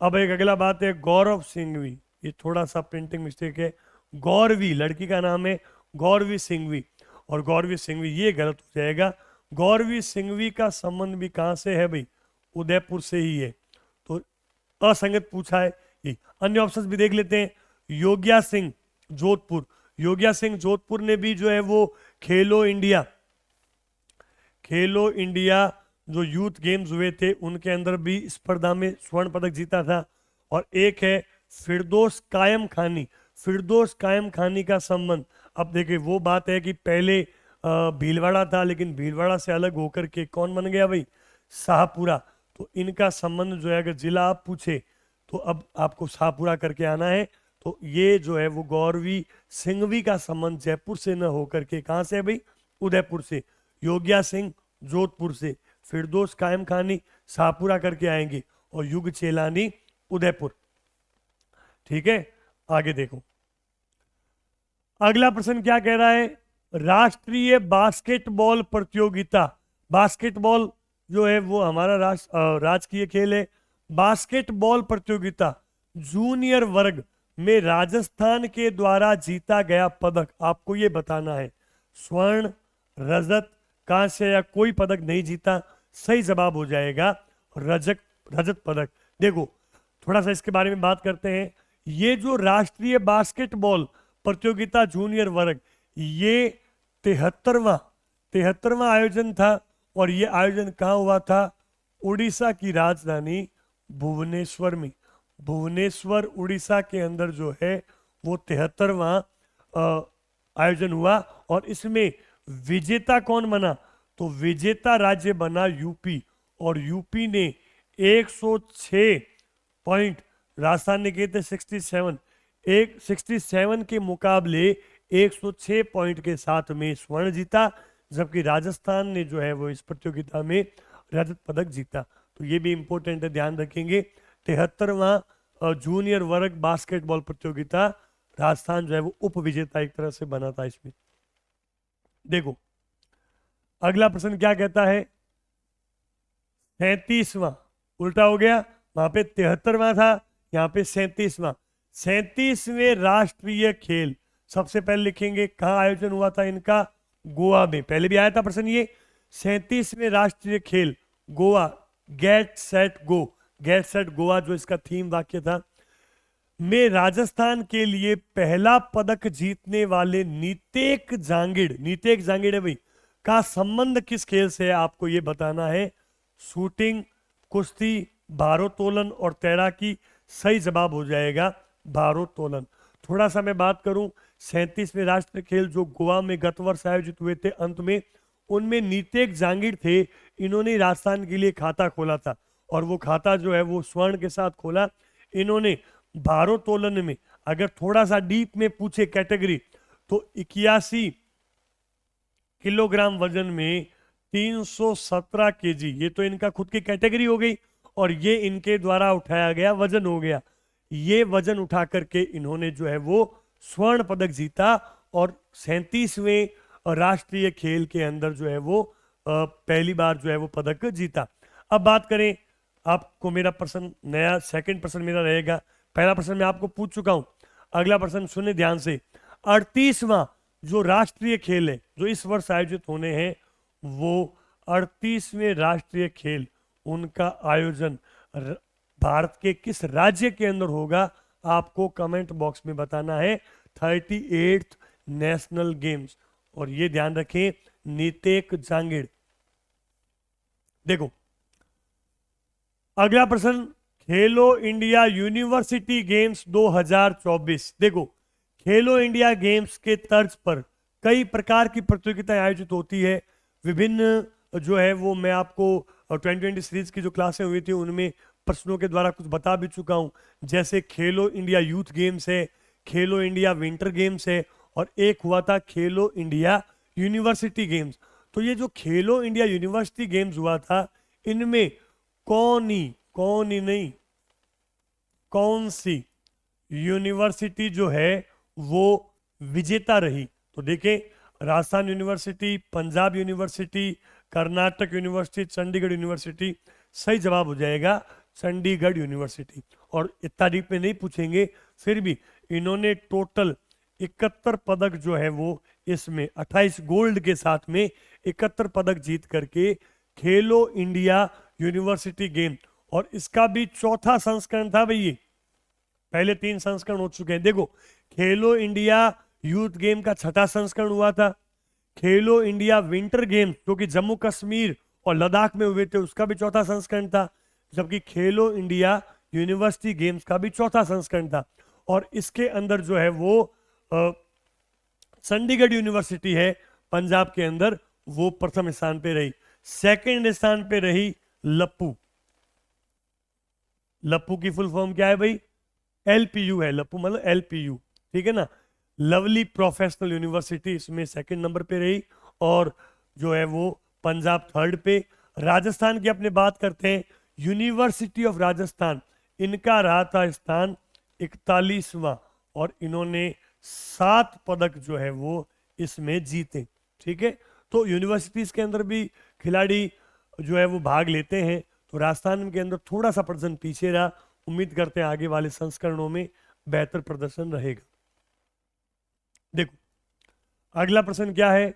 अब एक अगला बात है गौरव सिंघवी, ये थोड़ा सा प्रिंटिंग मिस्टेक है, गौरवी लड़की का नाम है, गौरवी सिंघवी। और गौरवी सिंघवी ये गलत हो जाएगा। गौरवी सिंघवी का संबंध भी कहां से है भाई? उदयपुर से ही है, तो असंगत पूछा है ये। अन्य ऑप्शंस भी देख लेते हैं। योग्या सिंह जोधपुर, योग्या सिंह जोधपुर ने भी जो है वो खेलो इंडिया जो यूथ गेम्स हुए थे उनके अंदर भी स्पर्धा में स्वर्ण पदक जीता था। और एक है फिरदौस कायम खानी, फिरदौस कायम खानी का संबंध, अब देखिए वो बात है कि पहले भीलवाड़ा था, लेकिन भीलवाड़ा से अलग होकर के कौन बन गया भाई? शाहपुरा। तो इनका संबंध जो है अगर जिला आप पूछे तो अब आपको शाहपुरा करके आना है। तो ये जो है वो गौरवी सिंघवी का संबंध जयपुर से न होकर के कहां से है भाई? उदयपुर से। योग्या सिंह जोधपुर से, फिरदौस कायम खानी शाहपुरा करके आएंगे, और युग चेलानी उदयपुर। ठीक है, आगे देखो अगला प्रश्न क्या कह रहा है। राष्ट्रीय बास्केटबॉल प्रतियोगिता, बास्केटबॉल जो है वो हमारा राजकीय खेल है। बास्केटबॉल प्रतियोगिता जूनियर वर्ग में राजस्थान के द्वारा जीता गया पदक, आपको ये बताना है। स्वर्ण, रजत, कांस्य या कोई पदक नहीं जीता। सही जवाब हो जाएगा रजत पदक। देखो थोड़ा सा इसके बारे में बात करते हैं। ये जो राष्ट्रीय बास्केटबॉल प्रतियोगिता जूनियर वर्ग, ये 73वां आयोजन था। और ये आयोजन कहाँ हुआ था? उड़ीसा की राजधानी भुवनेश्वर में। भुवनेश्वर उड़ीसा के अंदर जो है वो 73वां आयोजन हुआ। और इसमें विजेता कौन बना? तो विजेता राज्य बना यूपी। और यूपी ने 106 पॉइंट, राजस्थान ने किए थे 67, 67 के मुकाबले 106 पॉइंट के साथ में स्वर्ण जीता, जबकि राजस्थान ने जो है वो इस प्रतियोगिता में रजत पदक जीता। तो ये भी इंपॉर्टेंट है, ध्यान रखेंगे। 73वां जूनियर वर्ग बास्केटबॉल प्रतियोगिता, राजस्थान जो है वो उप विजेता एक तरह से बना था इसमें। देखो अगला प्रश्न क्या कहता है। 37वां उल्टा हो गया, वहां पे 73वां था, यहाँ पे 37वां। 37वें राष्ट्रीय खेल सबसे पहले लिखेंगे कहाँ आयोजन हुआ था इनका? गोवा में। पहले भी आया था प्रश्न ये। 37वें राष्ट्रीय खेल Goa, get set go, get set Goa जो इसका थीम वाक्य था, में राजस्थान के लिए पहला पदक जीतने वाले नीतेक जांगिड़ है भाई, का संबंध किस खेल से है आपको ये बताना है। शूटिंग, कुश्ती, भारोत्तोलन और तैराकी। सही जवाब हो जाएगा भारोत्तोलन। थोड़ा सा मैं बात करूं 37वें राष्ट्रीय खेल जो गोवा में गत वर्ष आयोजित हुए थे अंत में, उनमें नीतेक जांगीर थे। इन्होंने राजस्थान के लिए खाता खोला था और वो खाता जो है वो स्वर्ण के साथ खोला। इन्होंने भारोत्तोलन में अगर थोड़ा सा डीप में पूछे कैटेगरी तो 81 किलोग्राम वजन में 317 केजी, ये तो इनका खुद की कैटेगरी हो गई और ये इनके द्वारा उठाया गया वजन हो गया। ये वजन उठा करके इन्होंने जो है वो स्वर्ण पदक जीता और 37वें राष्ट्रीय खेल के अंदर जो है वो पहली बार जो है वो पदक जीता। अब बात करें, आपको मेरा प्रश्न नया सेकंड प्रश्न मेरा रहेगा। पहला प्रश्न मैं आपको पूछ चुका हूं, अगला प्रश्न सुने ध्यान से। 38वां जो राष्ट्रीय खेल है जो इस वर्ष आयोजित होने हैं, वो 38वें राष्ट्रीय खेल, उनका आयोजन भारत के किस राज्य के अंदर होगा आपको कमेंट बॉक्स में बताना है। 38th नेशनल गेम्स, और ये ध्यान रखें नीतेक जांगीर। देखो अगला प्रश्न, खेलो इंडिया यूनिवर्सिटी गेम्स 2024। देखो खेलो इंडिया गेम्स के तर्ज पर कई प्रकार की प्रतियोगिताएं आयोजित होती है। विभिन्न जो है वो मैं आपको 2020 सीरीज की जो क्लासें हुई थी उनमें प्रश्नों के द्वारा कुछ बता भी चुका हूं। जैसे खेलो इंडिया यूथ गेम्स है, खेलो इंडिया विंटर गेम्स है और एक हुआ था खेलो इंडिया यूनिवर्सिटी गेम्स। तो ये जो खेलो इंडिया यूनिवर्सिटी गेम्स हुआ था, इनमें कौन सी यूनिवर्सिटी जो है वो विजेता रही। तो देखें, Rajasthan university, Punjab university, Karnataka university, Chandigarh university. सही जवाब हो जाएगा चंडीगढ़ यूनिवर्सिटी। और इतना डीप में नहीं पूछेंगे, फिर भी इन्होंने टोटल 71 पदक जो है वो इसमें 28 गोल्ड के साथ में 71 पदक जीत करके खेलो इंडिया यूनिवर्सिटी गेम, और इसका भी चौथा संस्करण था भैया, पहले 3 संस्करण हो चुके हैं। देखो खेलो इंडिया यूथ गेम का छठा संस्करण हुआ था, खेलो इंडिया विंटर गेम जो कि जम्मू कश्मीर और लद्दाख में हुए थे उसका भी चौथा संस्करण था, जबकि खेलो इंडिया यूनिवर्सिटी गेम्स का भी चौथा संस्करण था। और इसके अंदर जो है वो चंडीगढ़ यूनिवर्सिटी है पंजाब के अंदर, वो प्रथम स्थान पे रही। सेकंड स्थान पे रही लप्पू। लप्पू की फुल फॉर्म क्या है भाई? एलपीयू है, लप्पू मतलब एलपीयू, ठीक है ना। लवली प्रोफेशनल यूनिवर्सिटी इसमें सेकंड नंबर पे रही, और जो है वो पंजाब थर्ड पे। राजस्थान की अपने बात करते हैं, यूनिवर्सिटी ऑफ राजस्थान, इनका रहा था स्थान 41वां और इन्होंने 7 पदक जो है वो इसमें जीते, ठीक है। तो यूनिवर्सिटीज के अंदर भी खिलाड़ी जो है वो भाग लेते हैं। तो राजस्थान के अंदर थोड़ा सा प्रदर्शन पीछे रहा, उम्मीद करते हैं आगे वाले संस्करणों में बेहतर प्रदर्शन रहेगा। देखो अगला प्रश्न क्या है,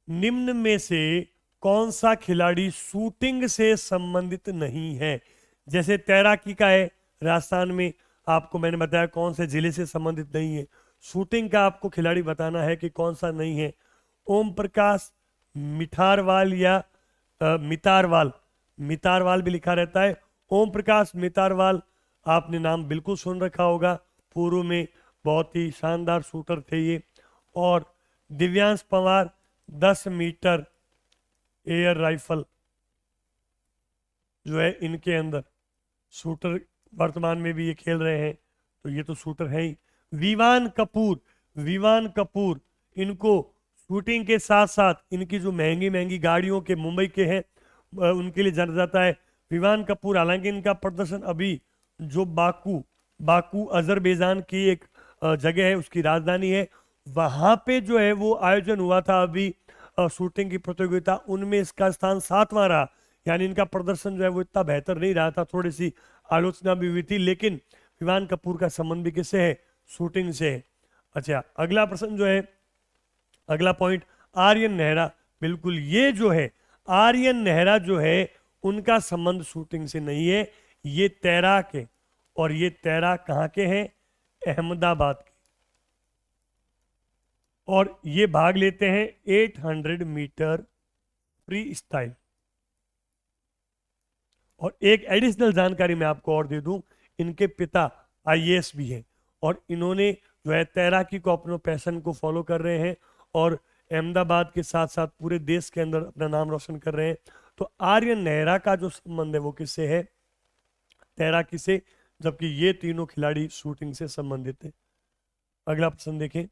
निम्न में से कौन सा खिलाड़ी शूटिंग से संबंधित नहीं है। जैसे तैराकी का है राजस्थान में, आपको मैंने बताया कौन से जिले से संबंधित नहीं है। शूटिंग का आपको खिलाड़ी बताना है कि कौन सा नहीं है। ओम प्रकाश मिठारवाल या मितारवाल, मितारवाल भी लिखा रहता है। ओम प्रकाश मितारवाल, आपने नाम बिल्कुल सुन रखा होगा, पूर्व में बहुत ही शानदार शूटर थे ये। और Divyansh Pawar 10 metre air rifle जो है इनके अंदर शूटर वर्तमान में भी ये खेल रहे हैं, तो ये तो शूटर है ही। विवान कपूर, विवान कपूर, इनको शूटिंग के साथ साथ इनकी जो महंगी महंगी गाड़ियों के मुंबई के हैं उनके लिए जाना जाता है विवान कपूर। हालांकि इनका प्रदर्शन अभी जो बाकू अजरबैजान की एक जगह है, उसकी राजधानी है, वहां पे जो है वो आयोजन हुआ था अभी शूटिंग की प्रतियोगिता, उनमें इसका स्थान 7वां रहा। यानी इनका प्रदर्शन जो है वो इतना बेहतर नहीं रहा था, थोड़ी सी आलोचना भी हुई थी, लेकिन विवान कपूर का संबंध भी किससे है? शूटिंग से है। अच्छा अगला प्रश्न जो है, अगला पॉइंट, आर्यन नेहरा, बिल्कुल ये जो है आर्यन नेहरा जो है उनका संबंध शूटिंग से नहीं है, ये तैराक है। और ये तैराक कहाँ के हैं? अहमदाबाद के। और ये भाग लेते हैं 800 मीटर फ्री स्टाइल। और एक एडिशनल जानकारी मैं आपको और दे दूं, इनके पिता आईएएस भी हैं और इन्होंने जो है तैराकी को अपने पैशन को फॉलो कर रहे हैं और अहमदाबाद के साथ साथ पूरे देश के अंदर अपना नाम रोशन कर रहे हैं। तो आर्यन नेहरा का जो संबंध है वो किससे है? तैराकी से, जबकि ये तीनों खिलाड़ी शूटिंग से संबंधित है। अगला प्रश्न देखें।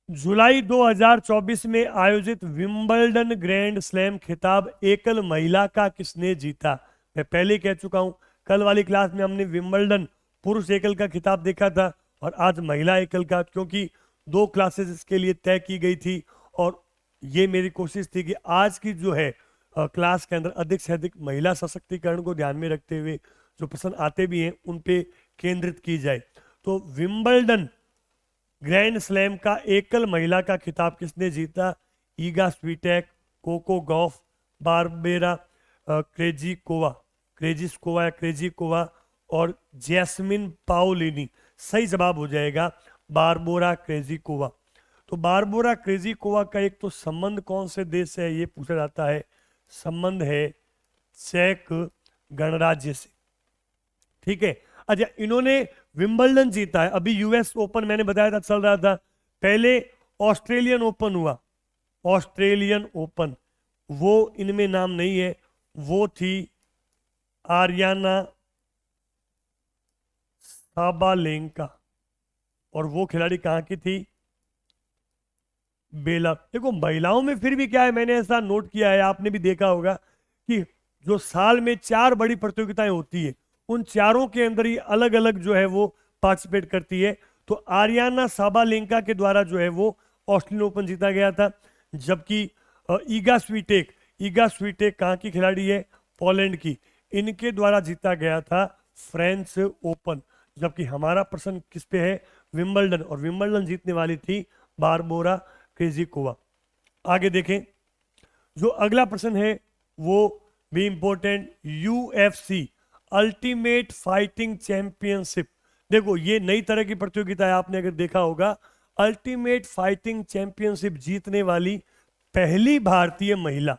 जुलाई 2024 में आयोजित विंबलडन ग्रैंड स्लैम खिताब एकल महिला का किसने जीता? मैं पहले कह चुका हूं, कल वाली क्लास में हमने विंबलडन पुरुष एकल का खिताब देखा था और आज महिला एकल का, क्योंकि 2 क्लासेस इसके लिए तय की गई थी और ये मेरी कोशिश थी कि आज की जो है क्लास के अंदर अधिक से अधिक महिला सशक्तिकरण को ध्यान में रखते हुए जो प्रश्न आते भी हैं उन पे केंद्रित की जाए। तो विंबलडन ग्रैंड स्लैम का एकल महिला का खिताब किसने जीता? Iga Swiatek, Coco Gauff, Barbora Krejcikova और जैस्मिन पाओलिनी। सही जवाब हो जाएगा बारबोरा क्रेजिकोवा। तो बारबोरा क्रेजिकोवा का एक तो संबंध कौन से देश से है ये पूछा जाता है। संबंध है चेक गणराज्य से। ठीक है। अच्छा, इन्होंने विंबलडन जीता है। अभी यूएस ओपन मैंने बताया था चल रहा था, पहले ऑस्ट्रेलियन ओपन हुआ, ऑस्ट्रेलियन ओपन, वो इनमें नाम नहीं है, वो थी आर्याना साबालेंका और वो खिलाड़ी कहां की थी? बेला। देखो महिलाओं में फिर भी क्या है, मैंने ऐसा नोट किया है, आपने भी देखा होगा कि जो साल में 4 बड़ी प्रतियोगिताएं होती है उन चारों के अंदर ही अलग अलग जो है वो पार्टिसिपेट करती है। तो आर्याना साबालेंका के द्वारा जो है वो ऑस्ट्रेलियन ओपन जीता गया था, जबकि ईगा स्वीटेक कहाँ की खिलाड़ी है? पोलैंड की, इनके द्वारा जीता गया था फ्रेंच ओपन। जबकि हमारा प्रश्न किस पे है? विंबलडन, और विंबलडन जीतने वाली थी बारबोरा क्रेजिकोवा। आगे देखें, जो अगला प्रश्न है वो भी important, UFC ultimate fighting championship. देखो ये नई तरह की प्रतियोगिता है, आपने अगर देखा होगा, अल्टीमेट फाइटिंग चैंपियनशिप जीतने वाली पहली भारतीय महिला।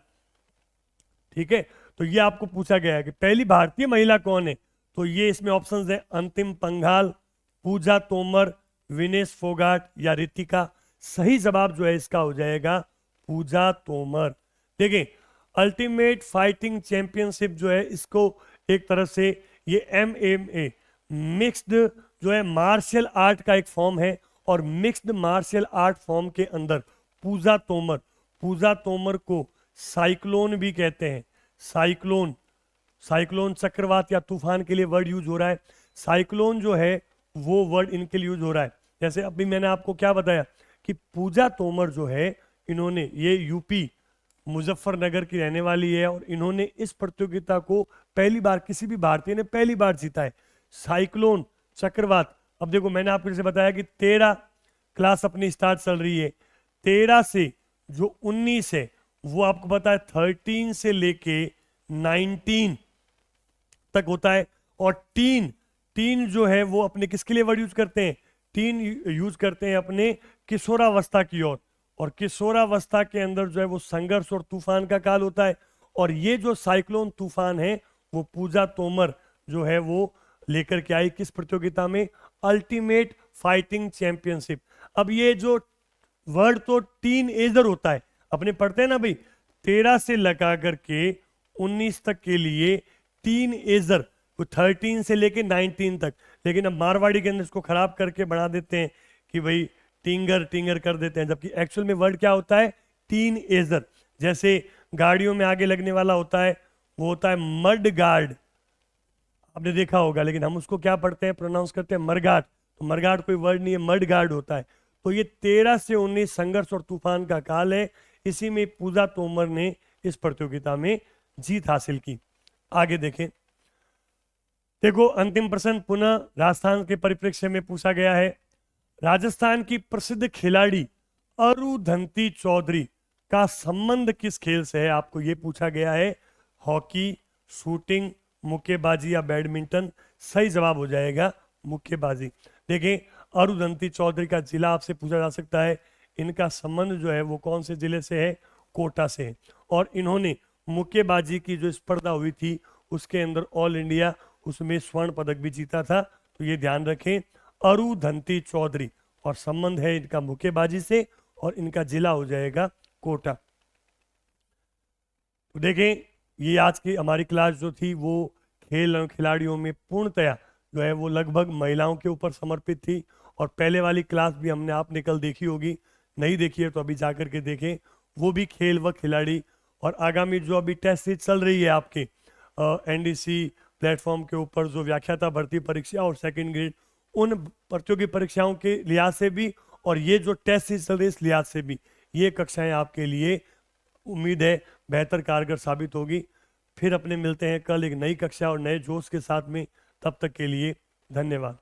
ठीक है, तो ये आपको पूछा गया है कि पहली भारतीय महिला कौन है, तो ये इसमें ऑप्शंस है अंतिम पंघाल, पूजा तोमर, विनेश फोगाट या रितिका। सही जवाब जो है इसका हो जाएगा पूजा तोमर। देखें, अल्टीमेट फाइटिंग चैंपियनशिप जो है इसको एक तरह से ये MMA मिक्स्ड जो है मार्शल आर्ट का एक फॉर्म है और मिक्स्ड मार्शल आर्ट फॉर्म के अंदर पूजा तोमर को साइक्लोन भी कहते हैं। साइक्लोन चक्रवात या तूफान के लिए वर्ड यूज हो रहा है। साइक्लोन जो है वो वर्ड इनके लिए यूज हो रहा है। जैसे अभी मैंने आपको क्या बताया कि पूजा तोमर जो है, इन्होंने, ये यूपी मुजफ्फरनगर की रहने वाली है और इन्होंने इस प्रतियोगिता को पहली बार, किसी भी भारतीय ने पहली बार जीता है। साइक्लोन चक्रवात, अब देखो मैंने आपको जैसे बताया कि 13 क्लास अपनी स्टार्ट चल रही है, 13 से जो 19 है वो आपको पता है 13 से लेके 19 तक होता है। और टीन जो है वो अपने किसके लिए वर्ड यूज करते हैं? टीन यूज करते हैं अपने किशोरावस्था की ओर, और किशोरावस्था के अंदर जो है वो संघर्ष और तूफान का काल होता है। और ये जो साइक्लोन तूफान है वो पूजा तोमर जो है वो लेकर के आई किस प्रतियोगिता में? Ultimate fighting championship. अब ये जो वर्ड तो टीन एजर होता है, अपने पढ़ते हैं ना भाई, 13 से लगा करके 19 तक के लिए टीन एजर, 13 से लेके 19 तक। लेकिन अब मारवाड़ी के अंदर इसको खराब करके बना देते हैं कि भाई टिंगर कर देते हैं, जबकि एक्चुअल में वर्ड क्या होता है? Teenager. जैसे गाड़ियों में आगे लगने वाला होता है वो होता है मड गार्ड, आपने देखा होगा, लेकिन हम उसको क्या पढ़ते हैं, प्रोनाउंस करते हैं मरगाट। तो मरगाट कोई वर्ड नहीं है, मड गार्ड होता है। तो ये 13 से 19 संघर्ष और तूफान का काल है, इसी में पूजा तोमर ने इस प्रतियोगिता में जीत हासिल की। आगे देखें, देखो अंतिम प्रश्न पुनः राजस्थान के परिप्रेक्ष्य में पूछा गया है। राजस्थान की प्रसिद्ध खिलाड़ी अरुधंती चौधरी का संबंध किस खेल से है? आपको यह पूछा गया है। हॉकी, शूटिंग, मुक्केबाजी या बैडमिंटन। सही जवाब हो जाएगा मुक्केबाजी। देखें, अरुधंती चौधरी का जिला आपसे पूछा जा सकता है। इनका संबंध जो है वो कौन से जिले से है? कोटा से है। और इन्होंने मुक्केबाजी की जो स्पर्धा हुई थी उसके अंदर ऑल इंडिया उसमें स्वर्ण पदक भी जीता था। तो ये ध्यान रखें, अरुधंती चौधरी, और संबंध है इनका मुक्केबाजी से और इनका जिला हो जाएगा कोटा। तो देखें, ये आज की हमारी क्लास जो थी वो खेल और खिलाड़ियों में पूर्णतया जो है वो लगभग महिलाओं के ऊपर समर्पित थी। और पहले वाली क्लास भी हमने आपने कल देखी होगी, नहीं देखी है तो अभी जाकर के देखें, वो भी खेल व खिलाड़ी। और आगामी जो अभी टेस्ट सीरीज चल रही है आपके एनडीसी प्लेटफॉर्म के ऊपर, जो व्याख्याता भर्ती परीक्षा और सेकंड ग्रेड, उन प्रतियोगी परीक्षाओं के लिहाज से भी और ये जो टेस्ट सीरीज चल रही है इस लिहाज से भी ये कक्षाएं आपके लिए उम्मीद है बेहतर कारगर साबित होगी। फिर अपने मिलते हैं कल एक नई कक्षा और नए जोश के साथ में, तब तक के लिए धन्यवाद।